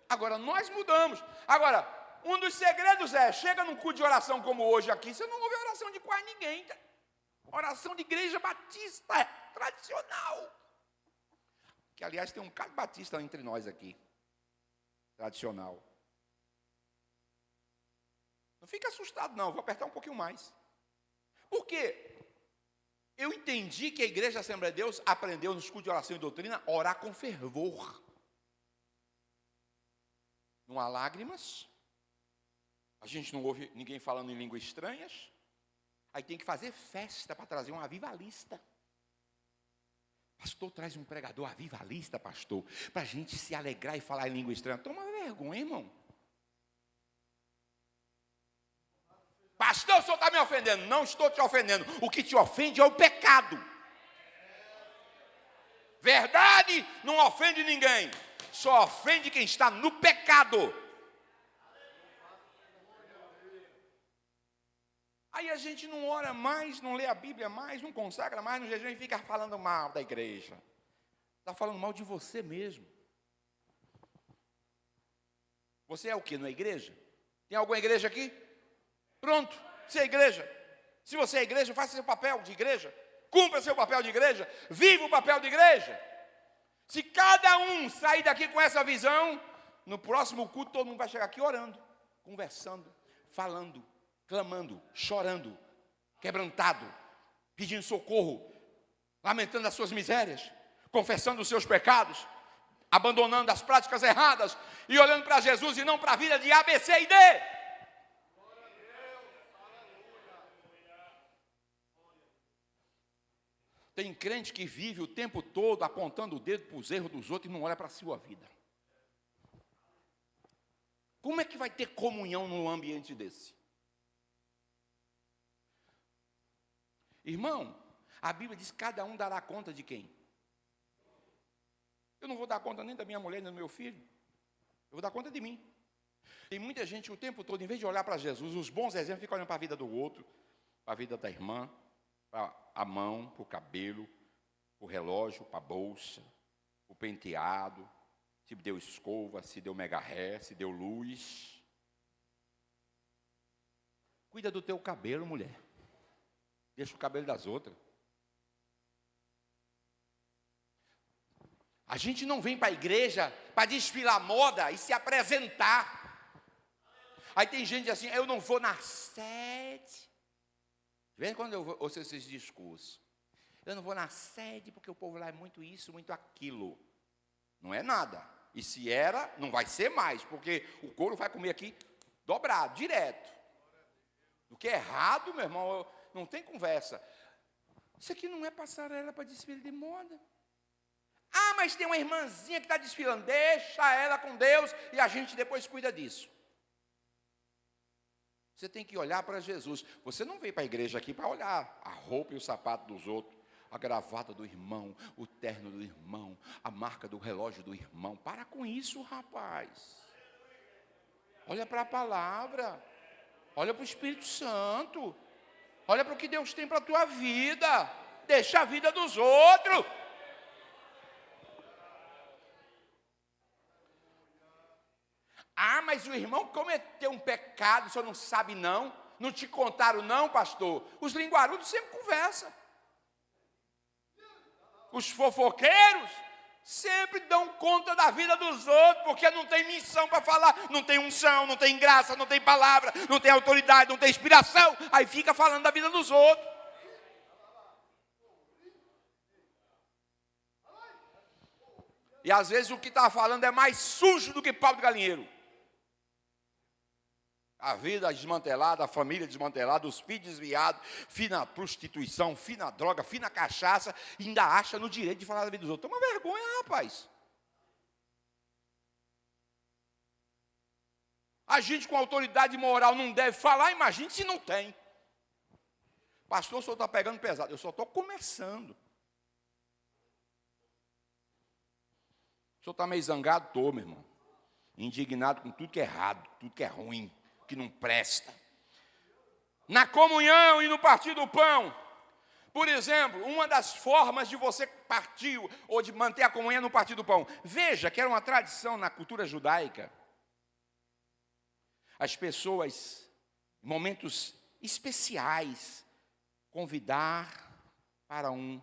Agora, nós mudamos. Agora, um dos segredos chega num culto de oração como hoje aqui, você não ouve oração de quase ninguém. Oração de igreja batista, tradicional. Que, aliás, tem um cara batista entre nós aqui. Tradicional. Não fica assustado, não. Vou apertar um pouquinho mais. Por quê? Eu entendi que a Igreja Assembleia de Deus aprendeu nos cultos de oração e doutrina a orar com fervor. Não há lágrimas. A gente não ouve ninguém falando em línguas estranhas. Aí tem que fazer festa para trazer um avivalista. Pastor, traz um pregador avivalista, pastor, para a gente se alegrar e falar em língua estranha. Toma vergonha, irmão. Pastor, o senhor está me ofendendo. Não estou te ofendendo. O que te ofende é o pecado. Verdade não ofende ninguém. Só ofende quem está no pecado. Aí a gente não ora mais, não lê a Bíblia mais, não consagra mais no jejum e fica falando mal da igreja. Está falando mal de você mesmo. Você é o quê? Não é igreja? Tem alguma igreja aqui? Pronto, você é igreja. Se você é igreja, faça seu papel de igreja. Cumpra seu papel de igreja. Viva o papel de igreja. Se cada um sair daqui com essa visão, no próximo culto todo mundo vai chegar aqui orando, conversando, falando, clamando, chorando, quebrantado, pedindo socorro, lamentando as suas misérias, confessando os seus pecados, abandonando as práticas erradas e olhando para Jesus e não para a vida de A, B, C e D. Tem crente que vive o tempo todo apontando o dedo para os erros dos outros e não olha para a sua vida. Como é que vai ter comunhão num ambiente desse? Irmão, a Bíblia diz que cada um dará conta de quem? Eu não vou dar conta nem da minha mulher, nem do meu filho. Eu vou dar conta de mim. Tem muita gente o tempo todo, em vez de olhar para Jesus, os bons exemplos, fica olhando para a vida do outro, para a vida da irmã, para a mão, para o cabelo, para o relógio, para a bolsa, para o penteado, Se deu escova, se deu mega ré, se deu luz. Cuida do teu cabelo, mulher. Deixa o cabelo das outras. A gente não vem para a igreja para desfilar moda e se apresentar. Aí tem gente assim, eu não vou na sede. Vê quando eu ouço esses discursos. Eu não vou na sede porque o povo lá é muito isso, muito aquilo. Não é nada. E se era, não vai ser mais, porque o couro vai comer aqui dobrado, direto. Do que é errado, meu irmão, não tem conversa. Isso aqui não é passarela para desfile de moda. Ah, mas tem uma irmãzinha que está desfilando. Deixa ela com Deus e a gente depois cuida disso. Você tem que olhar para Jesus. Você não veio para a igreja aqui para olhar a roupa e o sapato dos outros, a gravata do irmão, o terno do irmão, a marca do relógio do irmão. Para com isso, rapaz. Olha para a palavra. Olha para o Espírito Santo. Olha para o que Deus tem para a tua vida. Deixa a vida dos outros. Ah, mas o irmão cometeu um pecado, o senhor não sabe não? Não te contaram não, pastor? Os linguarudos sempre conversam. Os fofoqueiros sempre dão conta da vida dos outros, porque não tem missão para falar, não tem unção, não tem graça, não tem palavra, não tem autoridade, não tem inspiração, aí fica falando da vida dos outros. E às vezes o que está falando é mais sujo do que pau de galinheiro. A vida desmantelada, a família desmantelada, os filhos desviados, fina prostituição, fina droga, fina cachaça, e ainda acha no direito de falar da vida dos outros. Toma vergonha, rapaz. A gente com autoridade moral não deve falar, imagine se não tem. Pastor, o senhor está pegando pesado. Eu só estou começando. O senhor está meio zangado? Estou, meu irmão. Indignado com tudo que é errado, tudo que é ruim, que não presta. Na comunhão e no partir do pão. Por exemplo, uma das formas de você partir ou de manter a comunhão no partir do pão. Veja que era uma tradição na cultura judaica. As pessoas, em momentos especiais, convidar para um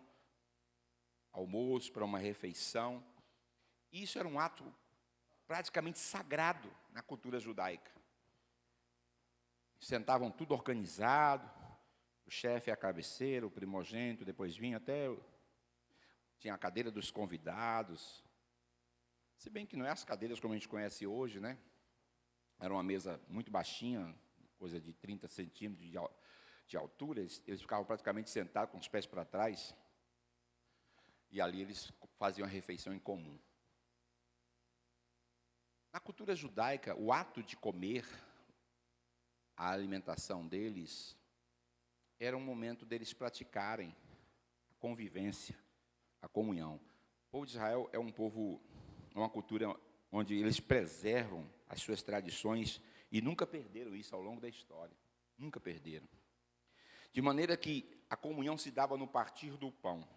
almoço, para uma refeição. Isso era um ato praticamente sagrado na cultura judaica. Sentavam tudo organizado, o chefe à cabeceira, o primogênito, depois vinha tinha a cadeira dos convidados. Se bem que não é as cadeiras como a gente conhece hoje, né? Era uma mesa muito baixinha, coisa de 30 centímetros de altura. Eles ficavam praticamente sentados com os pés para trás. E ali eles faziam a refeição em comum. Na cultura judaica, o ato de comer, a alimentação deles, era um momento deles praticarem a convivência, a comunhão. O povo de Israel é um povo, uma cultura onde eles preservam as suas tradições e nunca perderam isso ao longo da história. Nunca perderam. De maneira que a comunhão se dava no partir do pão.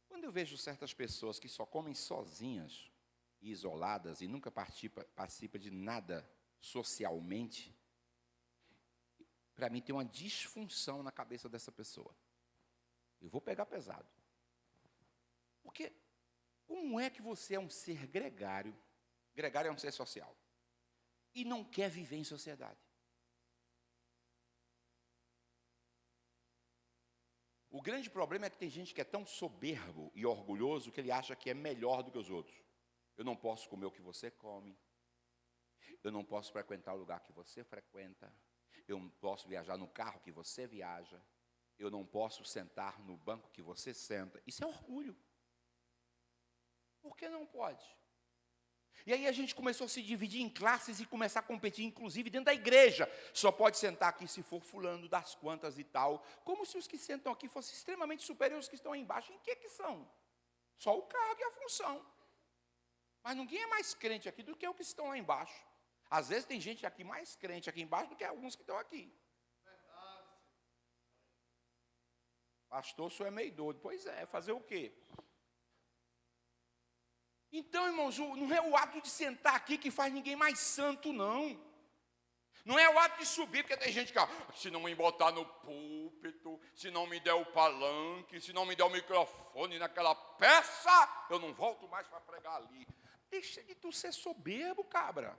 Quando eu vejo certas pessoas que só comem sozinhas, e isoladas, e nunca participa de nada socialmente, para mim tem uma disfunção na cabeça dessa pessoa. Eu vou pegar pesado. Porque como é que você é um ser gregário, gregário é um ser social, e não quer viver em sociedade? O grande problema é que tem gente que é tão soberbo e orgulhoso que ele acha que é melhor do que os outros. Eu não posso comer o que você come. Eu não posso frequentar o lugar que você frequenta. Eu não posso viajar no carro que você viaja. Eu não posso sentar no banco que você senta. Isso é orgulho. Por que não pode? E aí a gente começou a se dividir em classes e começar a competir, inclusive dentro da igreja. Só pode sentar aqui se for fulano das quantas e tal. Como se os que sentam aqui fossem extremamente superiores aos que estão aí embaixo. Em que são? Só o cargo e a função. Mas ninguém é mais crente aqui do que os que estão lá embaixo. Às vezes tem gente aqui mais crente aqui embaixo do que alguns que estão aqui. Pastor, o senhor é meio doido. Pois é, fazer o quê? Então, irmãos, não é o ato de sentar aqui que faz ninguém mais santo, não. Não é o ato de subir, porque tem gente que, se não me botar no púlpito, se não me der o palanque, se não me der o microfone naquela peça, eu não volto mais para pregar ali. Deixa de tu ser soberbo, cabra.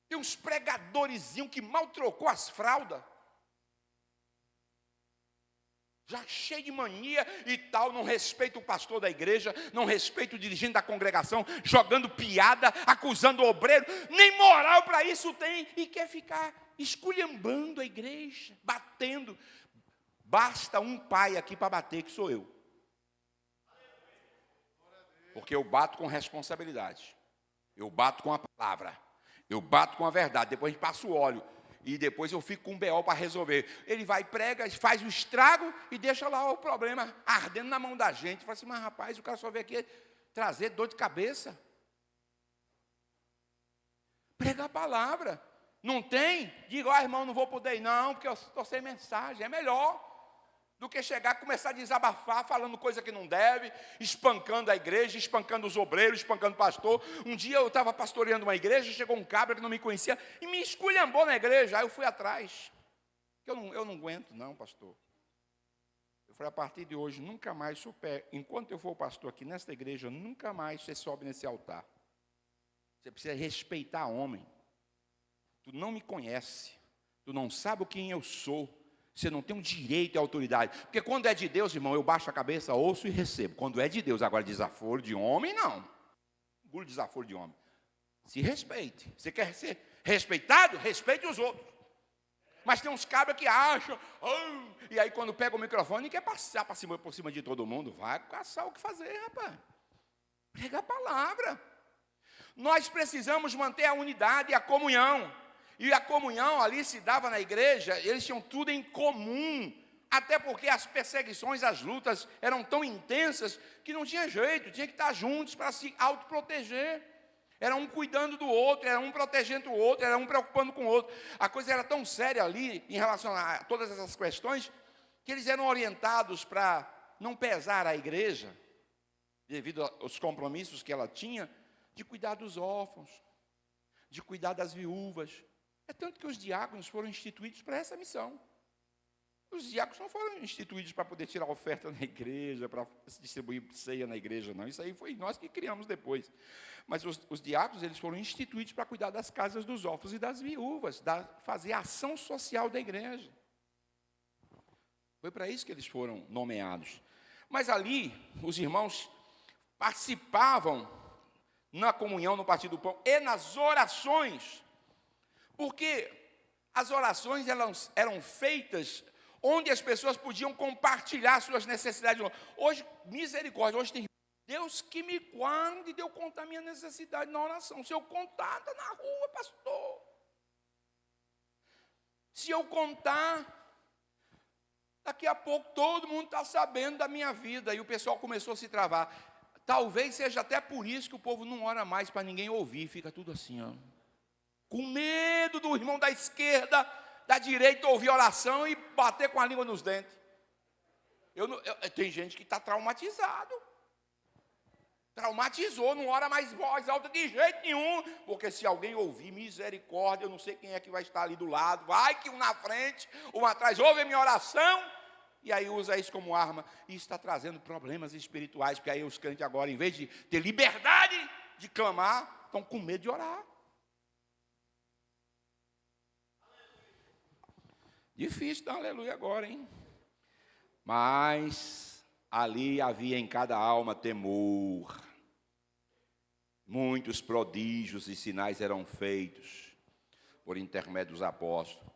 Tem uns pregadorzinhos que mal trocou as fraldas. Já cheio de mania e tal, não respeita o pastor da igreja, não respeita o dirigente da congregação, jogando piada, acusando o obreiro, nem moral para isso tem, e quer ficar esculhambando a igreja, batendo. Basta um pai aqui para bater, que sou eu. Porque eu bato com responsabilidade, eu bato com a palavra, eu bato com a verdade, depois a gente passa o óleo. E depois eu fico com um BO para resolver. Ele vai, prega, faz o estrago e deixa lá o problema ardendo na mão da gente. Fala assim, mas rapaz, o cara só veio aqui trazer dor de cabeça. Prega a palavra. Não tem? Diga, irmão, não vou poder ir não, porque eu estou sem mensagem. É melhor do que chegar e começar a desabafar, falando coisa que não deve, espancando a igreja, espancando os obreiros, espancando o pastor. Um dia eu estava pastoreando uma igreja, chegou um cabra que não me conhecia e me esculhambou na igreja. Aí eu fui atrás. Eu não aguento não, pastor. Eu falei, a partir de hoje, nunca mais, enquanto eu for pastor aqui nesta igreja, nunca mais você sobe nesse altar. Você precisa respeitar homem. Tu não me conhece, tu não sabe quem eu sou. Você não tem um direito e autoridade. Porque quando é de Deus, irmão, eu baixo a cabeça, ouço e recebo. Quando é de Deus, agora desaforo de homem, não. Orgulho de desaforo de homem. Se respeite. Você quer ser respeitado? Respeite os outros. Mas tem uns cabras que acham, e aí quando pega o microfone, quer passar por cima de todo mundo. Vai caçar o que fazer, rapaz. Prega a palavra. Nós precisamos manter a unidade e a comunhão. E a comunhão ali se dava na igreja, eles tinham tudo em comum. Até porque as perseguições, as lutas eram tão intensas que não tinha jeito, tinha que estar juntos para se autoproteger. Era um cuidando do outro, era um protegendo o outro, era um preocupando com o outro. A coisa era tão séria ali, em relação a todas essas questões, que eles eram orientados para não pesar a igreja, devido aos compromissos que ela tinha, de cuidar dos órfãos, de cuidar das viúvas. É tanto que os diáconos foram instituídos para essa missão. Os diáconos não foram instituídos para poder tirar oferta na igreja, para distribuir ceia na igreja, não. Isso aí foi nós que criamos depois. Mas os diáconos, eles foram instituídos para cuidar das casas dos órfãos e das viúvas, fazer a ação social da igreja. Foi para isso que eles foram nomeados. Mas ali, os irmãos participavam na comunhão, no partir do pão e nas orações. Porque as orações eram feitas onde as pessoas podiam compartilhar suas necessidades. Hoje, misericórdia, hoje tem Deus que me guarde de eu contar minha necessidade na oração. Se eu contar, está na rua, pastor. Se eu contar, daqui a pouco todo mundo está sabendo da minha vida. E o pessoal começou a se travar. Talvez seja até por isso que o povo não ora mais para ninguém ouvir. Fica tudo assim, ó. Com medo do irmão da esquerda, da direita ouvir oração e bater com a língua nos dentes. Tem gente que está traumatizado. Traumatizou, não ora mais voz alta de jeito nenhum. Porque se alguém ouvir misericórdia, eu não sei quem é que vai estar ali do lado. Vai que um na frente, um atrás, ouve a minha oração. E aí usa isso como arma. E isso está trazendo problemas espirituais. Porque aí os crentes agora, em vez de ter liberdade de clamar, estão com medo de orar. Difícil dar aleluia agora, hein? Mas ali havia em cada alma temor. Muitos prodígios e sinais eram feitos por intermédio dos apóstolos.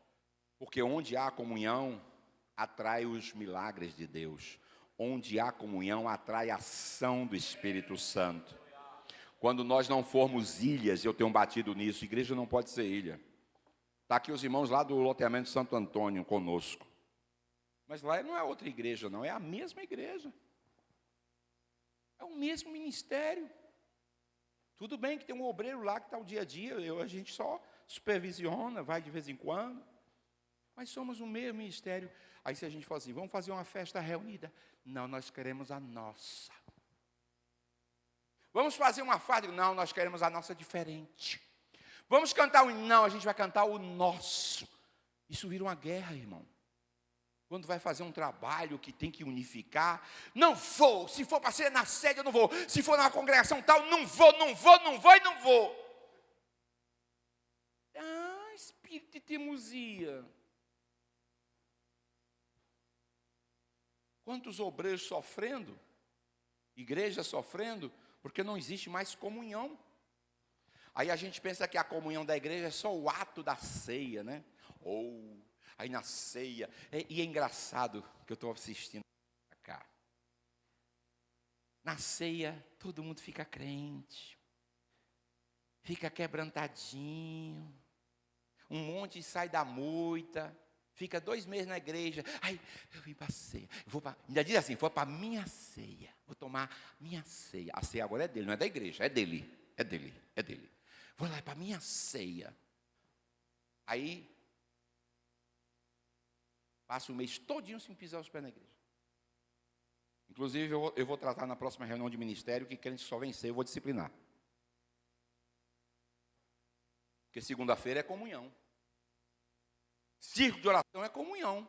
Porque onde há comunhão, atrai os milagres de Deus. Onde há comunhão, atrai a ação do Espírito Santo. Quando nós não formos ilhas, eu tenho batido nisso, igreja não pode ser ilha. Está aqui os irmãos lá do loteamento Santo Antônio conosco. Mas lá não é outra igreja, não. É a mesma igreja. É o mesmo ministério. Tudo bem que tem um obreiro lá que está o dia a dia. A gente só supervisiona, vai de vez em quando. Mas somos o mesmo ministério. Aí se a gente fala assim, vamos fazer uma festa reunida. Não, nós queremos a nossa. Vamos fazer uma festa. Não, nós queremos a nossa diferente. Vamos cantar o hino. Não, a gente vai cantar o nosso. Isso vira uma guerra, irmão. Quando vai fazer um trabalho que tem que unificar, não vou. Se for para ser na sede, eu não vou. Se for na congregação tal, não vou e não vou. Ah, espírito de teimosia. Quantos obreiros sofrendo, igreja sofrendo, porque não existe mais comunhão. Aí a gente pensa que a comunhão da igreja é só o ato da ceia, né? Ou aí na ceia, e é engraçado que eu estou assistindo cá. Na ceia, todo mundo fica crente, fica quebrantadinho, um monte sai da moita, fica 2 meses na igreja. Ai, eu vim para a ceia, ainda diz assim, vou para a minha ceia, vou tomar minha ceia. A ceia agora é dele, não é da igreja, é dele. Vou lá para a minha ceia. Aí, passa o mês todinho sem pisar os pés na igreja. Inclusive, eu vou tratar na próxima reunião de ministério que crente só vencer, eu vou disciplinar. Porque segunda-feira é comunhão. Circo de oração é comunhão.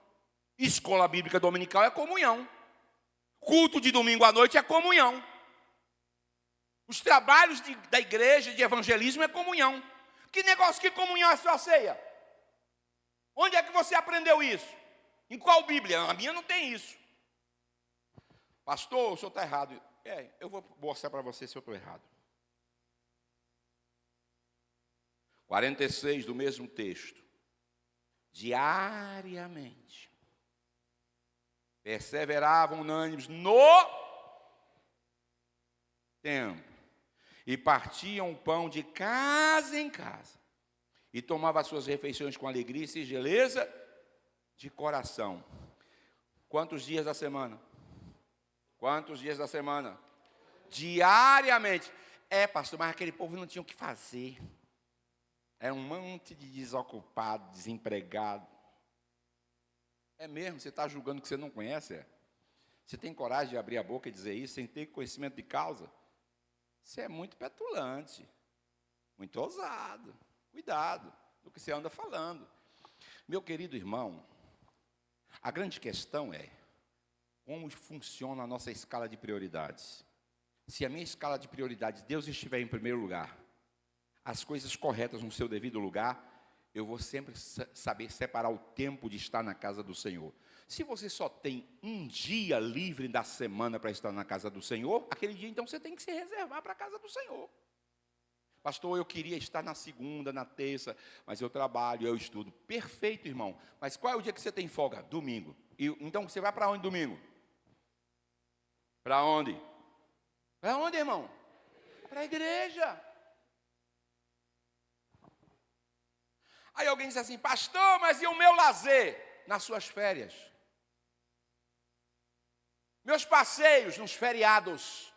Escola bíblica dominical é comunhão. Culto de domingo à noite é comunhão. Os trabalhos da igreja de evangelismo é comunhão. Que negócio que comunhão é só ceia? Onde é que você aprendeu isso? Em qual Bíblia? A minha não tem isso. Pastor, o senhor está errado. Eu vou mostrar para você se eu estou errado. 46 do mesmo texto. Diariamente. Perseveravam unânimes no templo. E partiam o pão de casa em casa. E tomavam as suas refeições com alegria e singeleza de coração. Quantos dias da semana? Quantos dias da semana? Diariamente. Pastor, mas aquele povo não tinha o que fazer. Era um monte de desocupado, desempregado. É mesmo? Você está julgando que você não conhece? Você tem coragem de abrir a boca e dizer isso sem ter conhecimento de causa? Você é muito petulante, muito ousado. Cuidado do que você anda falando. Meu querido irmão, a grande questão é como funciona a nossa escala de prioridades. Se a minha escala de prioridades, Deus estiver em primeiro lugar, as coisas corretas no seu devido lugar, eu vou sempre saber separar o tempo de estar na casa do Senhor. Se você só tem um dia livre da semana para estar na casa do Senhor, aquele dia então você tem que se reservar para a casa do Senhor. Pastor, eu queria estar na segunda, na terça, mas eu trabalho, eu estudo. Perfeito, irmão. Mas qual é o dia que você tem folga? Domingo. Então você vai para onde domingo? Para onde? Para onde, irmão? Para a igreja. Aí alguém diz assim, pastor, mas e o meu lazer? Nas suas férias. Meus passeios nos feriados.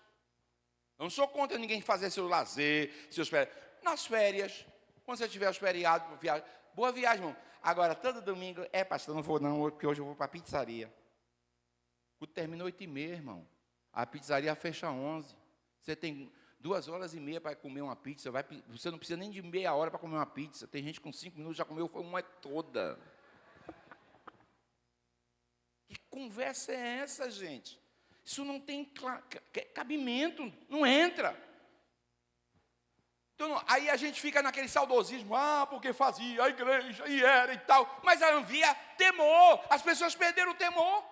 Eu não sou contra ninguém fazer seu lazer, seus férias. Nas férias, quando você tiver os feriados, viagem. Boa viagem, irmão. Agora, todo domingo, pastor, não vou não, porque hoje eu vou para a pizzaria. O culto termina 8h30, irmão. A pizzaria fecha 11. Você tem 2h30 para comer uma pizza. Você não precisa nem de meia hora para comer uma pizza. Tem gente com 5 minutos já comeu, foi uma toda. Que conversa é essa, gente? Isso não tem cabimento, não entra. Então, aí a gente fica naquele saudosismo, porque fazia a igreja e era e tal. Mas havia temor, as pessoas perderam o temor.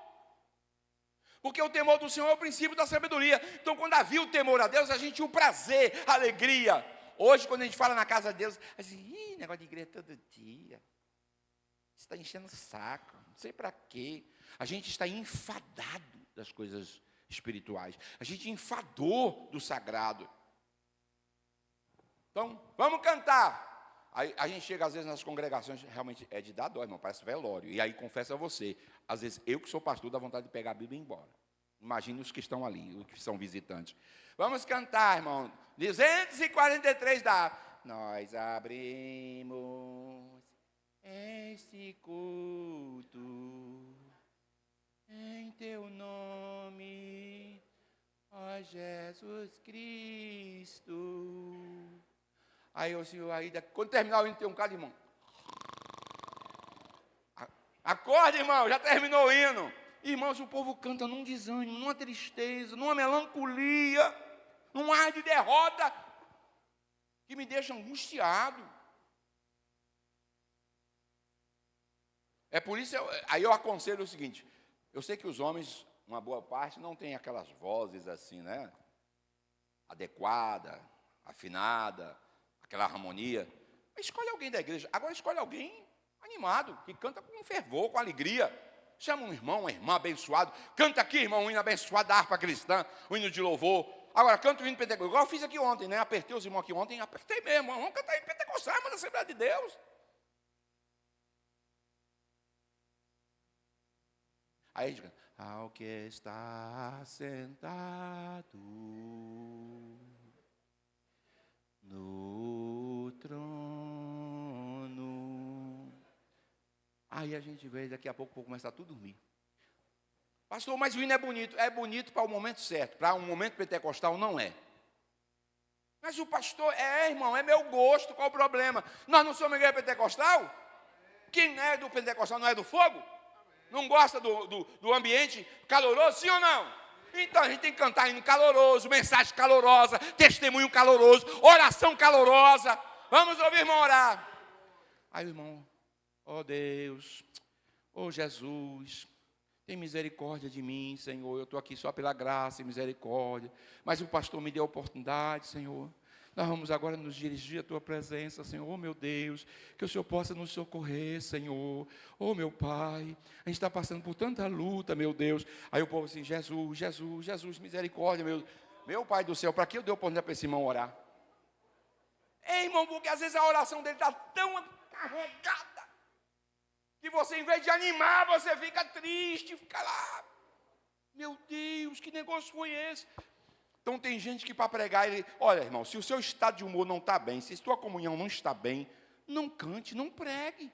Porque o temor do Senhor é o princípio da sabedoria. Então, quando havia o temor a Deus, a gente tinha o prazer, a alegria. Hoje, quando a gente fala na casa de Deus, assim, negócio de igreja todo dia. Você está enchendo o saco, não sei para quê. A gente está enfadado das coisas espirituais. A gente enfadou do sagrado. Então, vamos cantar. Aí a gente chega, às vezes, nas congregações, realmente é de dar dó, irmão, parece velório. E aí, confesso a você, às vezes, eu que sou pastor, dá vontade de pegar a Bíblia e ir embora. Imagine os que estão ali, os que são visitantes. Vamos cantar, irmão. 243 dá. Nós abrimos este culto. Jesus Cristo. Aí o senhor, aí, quando terminar o hino, tem um cara de mão. Acorda, irmão, já terminou o hino. Irmãos, o povo canta num desânimo, numa tristeza, numa melancolia, num ar de derrota, que me deixa angustiado. É por isso, aí eu aconselho o seguinte, eu sei que os homens, uma boa parte, não tem aquelas vozes assim, né? Adequada, afinada, aquela harmonia. Escolhe alguém da igreja. Agora escolhe alguém animado, que canta com fervor, com alegria. Chama um irmão, uma irmã abençoado. Canta aqui, irmão, um hino abençoado da harpa cristã, um hino de louvor. Agora, canta o hino pentecostal. Igual eu fiz aqui ontem, né? Apertei os irmãos aqui ontem, apertei mesmo. Vamos cantar em pentecostal, irmão, da Assembleia de Deus. Aí a gente canta. Ao que está sentado no trono. Aí a gente vê, daqui a pouco o povo começa a tudo dormir. Pastor, mas o hino é bonito. É bonito para o momento certo. Para um momento pentecostal não é. Mas o pastor, irmão, é meu gosto, qual o problema? Nós não somos igreja pentecostal? Quem é do pentecostal não é do fogo? Não gosta do ambiente caloroso, sim ou não? Então a gente tem que cantar hino caloroso, mensagem calorosa, testemunho caloroso, oração calorosa. Vamos ouvir, irmão, orar. Aí o irmão, ó Deus, ó Jesus, tem misericórdia de mim, Senhor. Eu estou aqui só pela graça e misericórdia. Mas o pastor me deu a oportunidade, Senhor. Nós vamos agora nos dirigir à Tua presença, Senhor. Oh, meu Deus, que o Senhor possa nos socorrer, Senhor. Oh, meu Pai, a gente está passando por tanta luta, meu Deus. Aí o povo assim, Jesus, Jesus, Jesus, misericórdia, meu Pai do céu. Para que eu dei a oportunidade para esse irmão orar? Irmão, porque às vezes a oração dele está tão carregada, que você, em vez de animar, você fica triste, fica lá. Meu Deus, que negócio foi esse? Então tem gente que para pregar, olha, irmão, se o seu estado de humor não está bem, se a sua comunhão não está bem, não cante, não pregue.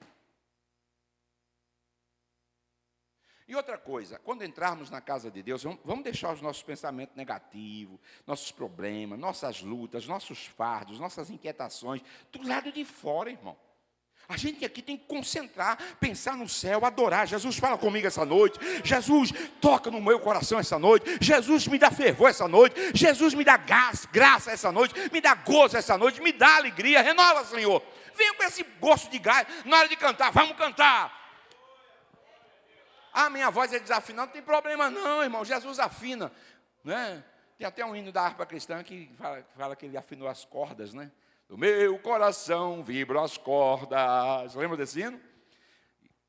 E outra coisa, quando entrarmos na casa de Deus, vamos deixar os nossos pensamentos negativos, nossos problemas, nossas lutas, nossos fardos, nossas inquietações, do lado de fora, irmão. A gente aqui tem que concentrar, pensar no céu, adorar. Jesus, fala comigo essa noite. Jesus, toca no meu coração essa noite. Jesus, me dá fervor essa noite. Jesus, me dá graça essa noite. Me dá gozo essa noite. Me dá alegria. Renova, Senhor. Venha com esse gosto de gás. Na hora de cantar, vamos cantar. Ah, minha voz é desafinada. Não tem problema não, irmão. Jesus afina, né? Tem até um hino da harpa cristã que fala que ele afinou as cordas, né? Do meu coração vibram as cordas. Lembra desse hino?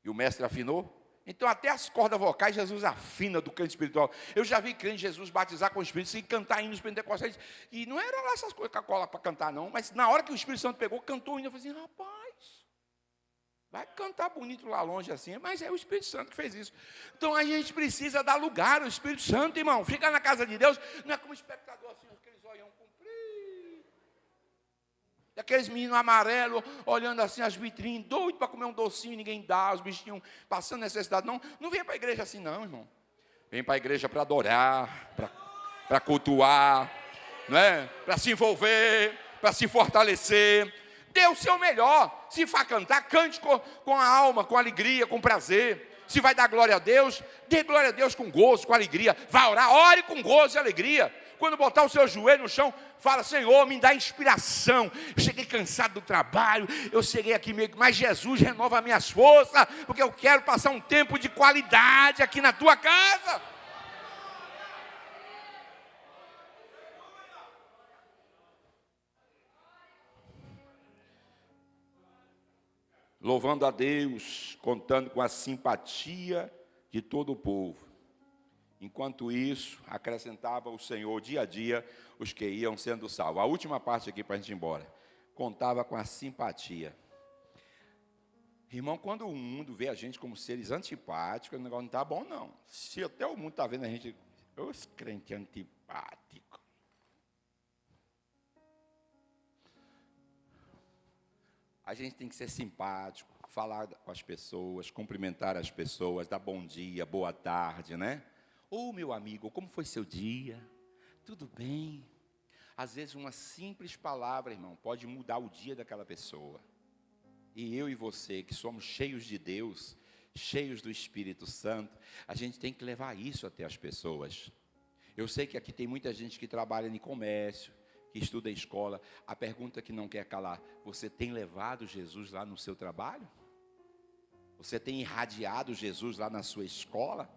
E o mestre afinou. Então até as cordas vocais Jesus afina do canto espiritual. Eu já vi crente Jesus batizar com o Espírito Santo e cantar hinos pentecostais. E não era lá essas coisas com a cola para cantar não. Mas na hora que o Espírito Santo pegou, cantou o hino. Eu falei assim, rapaz, vai cantar bonito lá longe assim. Mas é o Espírito Santo que fez isso. Então a gente precisa dar lugar ao Espírito Santo, irmão. Ficar na casa de Deus, não é como espectador assim, aqueles olhão compridos. Aqueles meninos amarelos, olhando assim as vitrines, doido para comer um docinho, ninguém dá, os bichinhos passando necessidade. Não vem para a igreja assim não, irmão. Vem para a igreja para adorar, para cultuar, não é? Para se envolver, para se fortalecer. Dê o seu melhor. Se for cantar, cante com a alma, com alegria, com prazer. Se vai dar glória a Deus, dê glória a Deus com gozo, com alegria. Vai orar, ore com gozo e alegria. Quando botar o seu joelho no chão, fala, Senhor, me dá inspiração. Eu cheguei cansado do trabalho, eu cheguei aqui meio, mas Jesus renova minhas forças, porque eu quero passar um tempo de qualidade aqui na tua casa. Louvando a Deus, contando com a simpatia de todo o povo. Enquanto isso, acrescentava o Senhor dia a dia os que iam sendo salvos. A última parte aqui para a gente ir embora. Contava com a simpatia. Irmão, quando o mundo vê a gente como seres antipáticos, o negócio não está bom, não. Se até o mundo está vendo a gente, os crentes antipáticos. A gente tem que ser simpático, falar com as pessoas, cumprimentar as pessoas, dar bom dia, boa tarde, né? Ô, meu amigo, como foi seu dia? tudo bem. Às vezes uma simples palavra, irmão, pode mudar o dia daquela pessoa. E eu e você, que somos cheios de Deus, cheios do Espírito Santo, a gente tem que levar isso até as pessoas. Eu sei que aqui tem muita gente que trabalha em comércio, que estuda em escola. A pergunta que não quer calar: você tem levado Jesus lá no seu trabalho? Você tem irradiado Jesus lá na sua escola?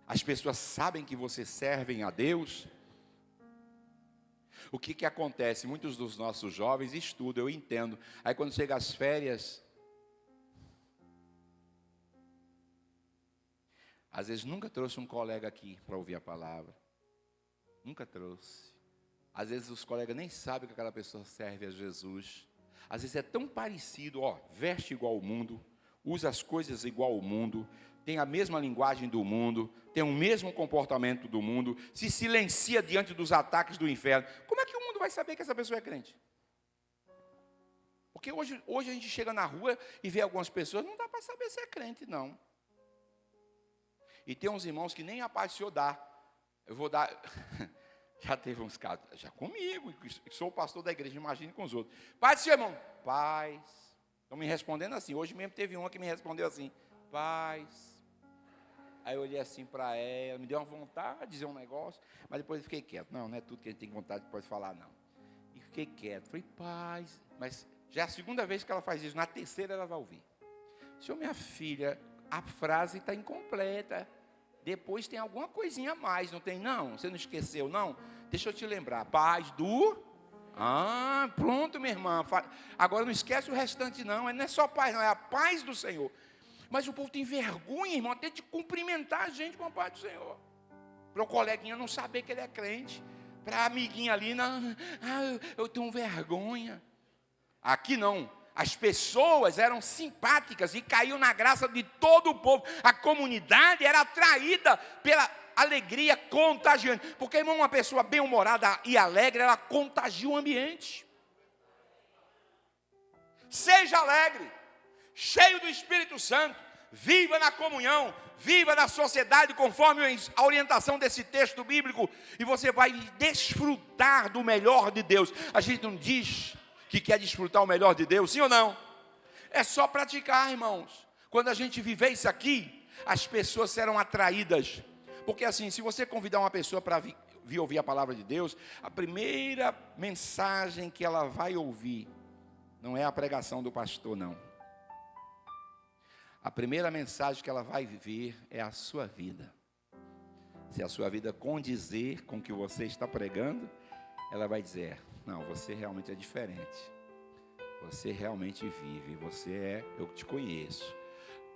As pessoas sabem que você serve a Deus? O que acontece? Muitos dos nossos jovens estudam, eu entendo. Aí quando chega as férias, às vezes nunca trouxe um colega aqui para ouvir a palavra. Nunca trouxe. Às vezes os colegas nem sabem que aquela pessoa serve a Jesus. Às vezes é tão parecido, veste igual ao mundo, usa as coisas igual ao mundo, tem a mesma linguagem do mundo, tem o mesmo comportamento do mundo, se silencia diante dos ataques do inferno. Como é que o mundo vai saber que essa pessoa é crente? Porque hoje a gente chega na rua e vê algumas pessoas, não dá para saber se é crente, não. E tem uns irmãos que nem a paz do Senhor dá. Eu vou dar... Já teve uns casos, já comigo, que sou o pastor da igreja, imagine com os outros. Paz do Senhor, irmão. Paz. Estão me respondendo assim. Hoje mesmo teve uma que me respondeu assim: paz. Aí eu olhei assim para ela, me deu uma vontade de dizer um negócio, mas depois eu fiquei quieto. Não é tudo que a gente tem vontade que pode falar, não. E fiquei quieto. Falei, paz. Mas já é a segunda vez que ela faz isso. Na terceira ela vai ouvir. Senhor, minha filha, a frase está incompleta. Depois tem alguma coisinha a mais, não tem não? Você não esqueceu, não? Deixa eu te lembrar. Paz do... pronto, minha irmã. Agora não esquece o restante, não. Não é só paz, não. É a paz do Senhor. Mas o povo tem vergonha, irmão, até de cumprimentar a gente com a paz do Senhor. Para o coleguinha não saber que ele é crente. Para a amiguinha ali, não, eu tenho vergonha. Aqui não. As pessoas eram simpáticas e caíam na graça de todo o povo. A comunidade era atraída pela alegria contagiante. Porque, irmão, uma pessoa bem-humorada e alegre, ela contagia o ambiente. Seja alegre, cheio do Espírito Santo, viva na comunhão, viva na sociedade, conforme a orientação desse texto bíblico, e você vai desfrutar do melhor de Deus. A gente não diz que quer desfrutar o melhor de Deus, sim ou não? É só praticar, irmãos. Quando a gente viver isso aqui, as pessoas serão atraídas. Porque assim, se você convidar uma pessoa para vir ouvir a palavra de Deus, a primeira mensagem que ela vai ouvir não é a pregação do pastor, não. A primeira mensagem que ela vai viver é a sua vida. Se a sua vida condizer com o que você está pregando, ela vai dizer: não, você realmente é diferente. Você realmente vive. Eu te conheço.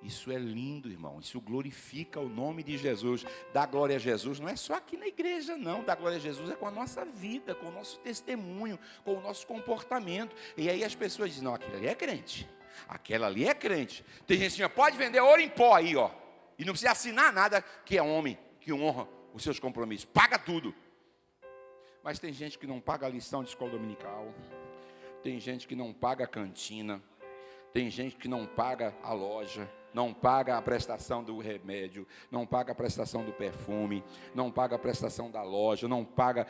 Isso é lindo, irmão. Isso glorifica o nome de Jesus. Dar glória a Jesus não é só aqui na igreja, não. Dar glória a Jesus é com a nossa vida, com o nosso testemunho, com o nosso comportamento. E aí as pessoas dizem: não, aquele ali é crente. Aquela ali é crente. Tem gente que pode vender ouro em pó aí, ó. E não precisa assinar nada, que é homem, que honra os seus compromissos. Paga tudo. Mas tem gente que não paga a lição de escola dominical. Tem gente que não paga a cantina. Tem gente que não paga a loja. Não paga a prestação do remédio. Não paga a prestação do perfume. Não paga a prestação da loja. Não paga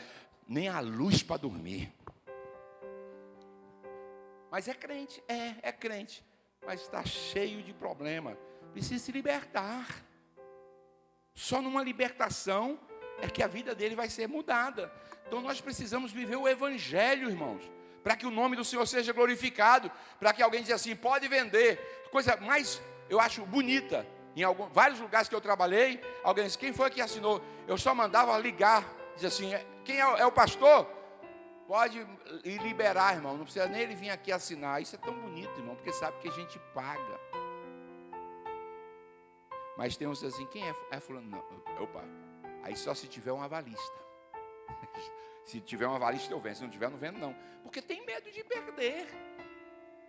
nem a luz para dormir. Mas é crente. É crente. Mas está cheio de problema. Precisa se libertar. Só numa libertação é que a vida dele vai ser mudada. Então nós precisamos viver o evangelho, irmãos, para que o nome do Senhor seja glorificado, para que alguém diga assim: pode vender. Coisa mais, eu acho, bonita. Em vários lugares que eu trabalhei, alguém disse: quem foi que assinou? Eu só mandava ligar, diz assim: quem é o pastor? Pode ir liberar, irmão, não precisa nem ele vir aqui assinar. Isso é tão bonito, irmão, porque sabe que a gente paga. Mas tem uns assim: quem é fulano? Não, opa, aí só se tiver um avalista. Se tiver um avalista eu vendo, se não tiver, não vendo não. Porque tem medo de perder.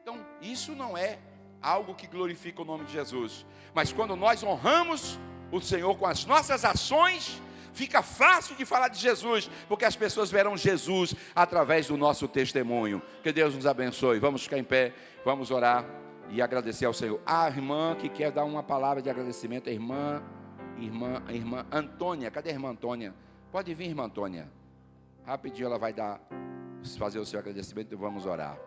Então, isso não é algo que glorifica o nome de Jesus. Mas quando nós honramos o Senhor com as nossas ações, fica fácil de falar de Jesus, porque as pessoas verão Jesus através do nosso testemunho. Que Deus nos abençoe. Vamos ficar em pé, vamos orar e agradecer ao Senhor. A irmã que quer dar uma palavra de agradecimento, a irmã Antônia. Cadê a irmã Antônia? Pode vir, irmã Antônia. Rapidinho ela vai fazer o seu agradecimento e vamos orar.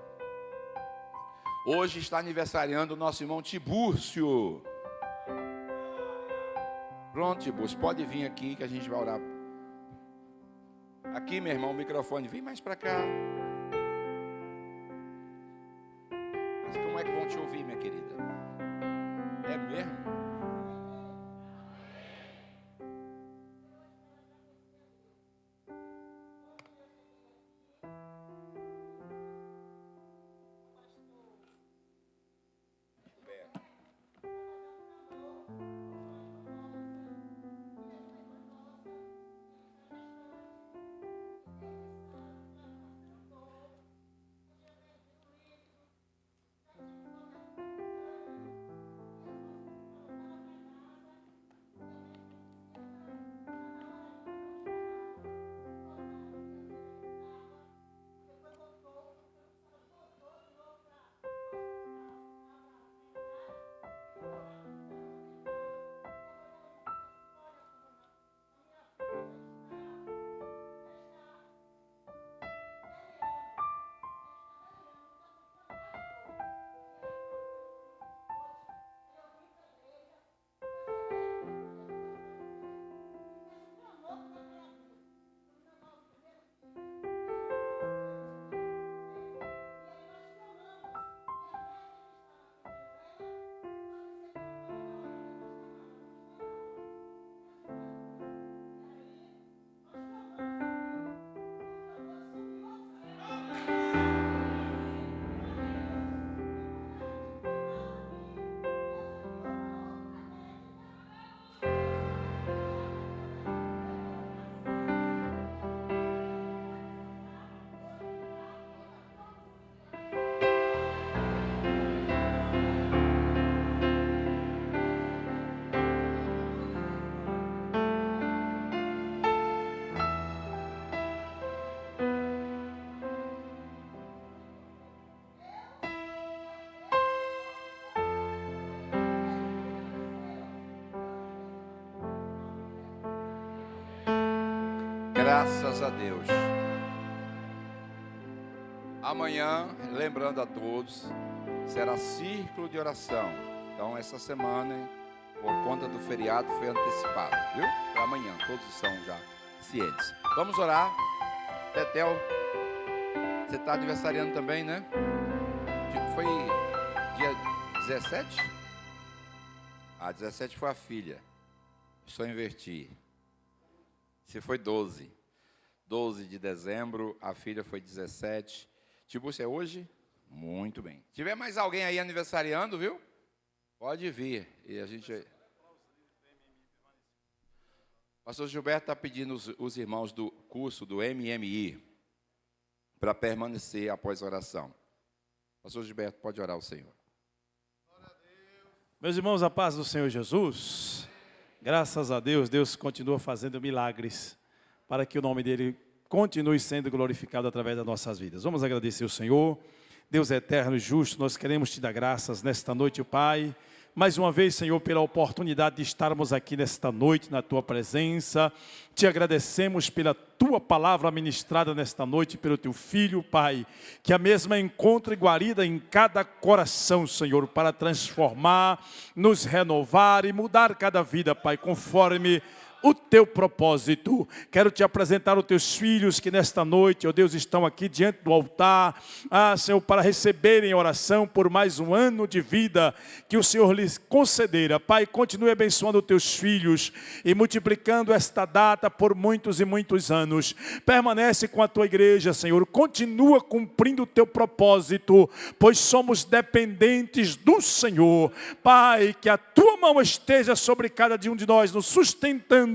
Hoje está aniversariando o nosso irmão Tibúrcio. Pronto, Tibúrcio, pode vir aqui que a gente vai orar. Aqui, meu irmão, o microfone, vem mais para cá. Mas como é que vão te ouvir, minha querida? É mesmo? Graças a Deus. Amanhã, lembrando a todos, será círculo de oração. Então, essa semana, por conta do feriado, foi antecipado, viu? Para amanhã, todos estão já cientes. Vamos orar. Tetel, você está aniversariando também, né? Foi dia 17? Ah, 17 foi a filha. Só inverti. Você foi 12. 12 de dezembro, a filha foi 17. Tibúrcio é hoje? Muito bem. Se tiver mais alguém aí aniversariando, viu? Pode vir. E a gente... Pastor Gilberto está pedindo os irmãos do curso do MMI para permanecer após a oração. Pastor Gilberto, pode orar ao Senhor. Meus irmãos, a paz do Senhor Jesus. Graças a Deus, Deus continua fazendo milagres para que o nome dele continue sendo glorificado através das nossas vidas. Vamos agradecer o Senhor. Deus eterno e justo, nós queremos te dar graças nesta noite, Pai. Mais uma vez, Senhor, pela oportunidade de estarmos aqui nesta noite, na Tua presença. Te agradecemos pela Tua palavra ministrada nesta noite, pelo Teu Filho, Pai. Que a mesma encontre guarida em cada coração, Senhor, para transformar, nos renovar e mudar cada vida, Pai, conforme o Teu propósito. Quero te apresentar os Teus filhos que nesta noite, ó Deus, estão aqui diante do altar, Senhor, para receberem oração por mais um ano de vida que o Senhor lhes concedera. Pai, continue abençoando os Teus filhos e multiplicando esta data por muitos e muitos anos. Permanece com a Tua igreja, Senhor, continua cumprindo o Teu propósito, pois somos dependentes do Senhor. Pai, que a Tua mão esteja sobre cada um de nós, nos sustentando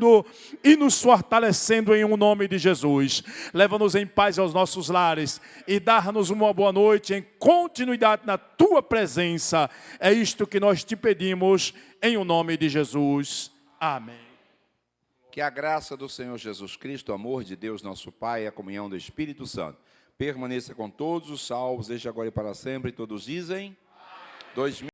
e nos fortalecendo em um nome de Jesus. Leva-nos em paz aos nossos lares e dá-nos uma boa noite em continuidade na Tua presença. É isto que nós te pedimos em um nome de Jesus. Amém. Que a graça do Senhor Jesus Cristo, o amor de Deus nosso Pai e a comunhão do Espírito Santo permaneça com todos os salvos, desde agora e para sempre. Todos dizem: 2000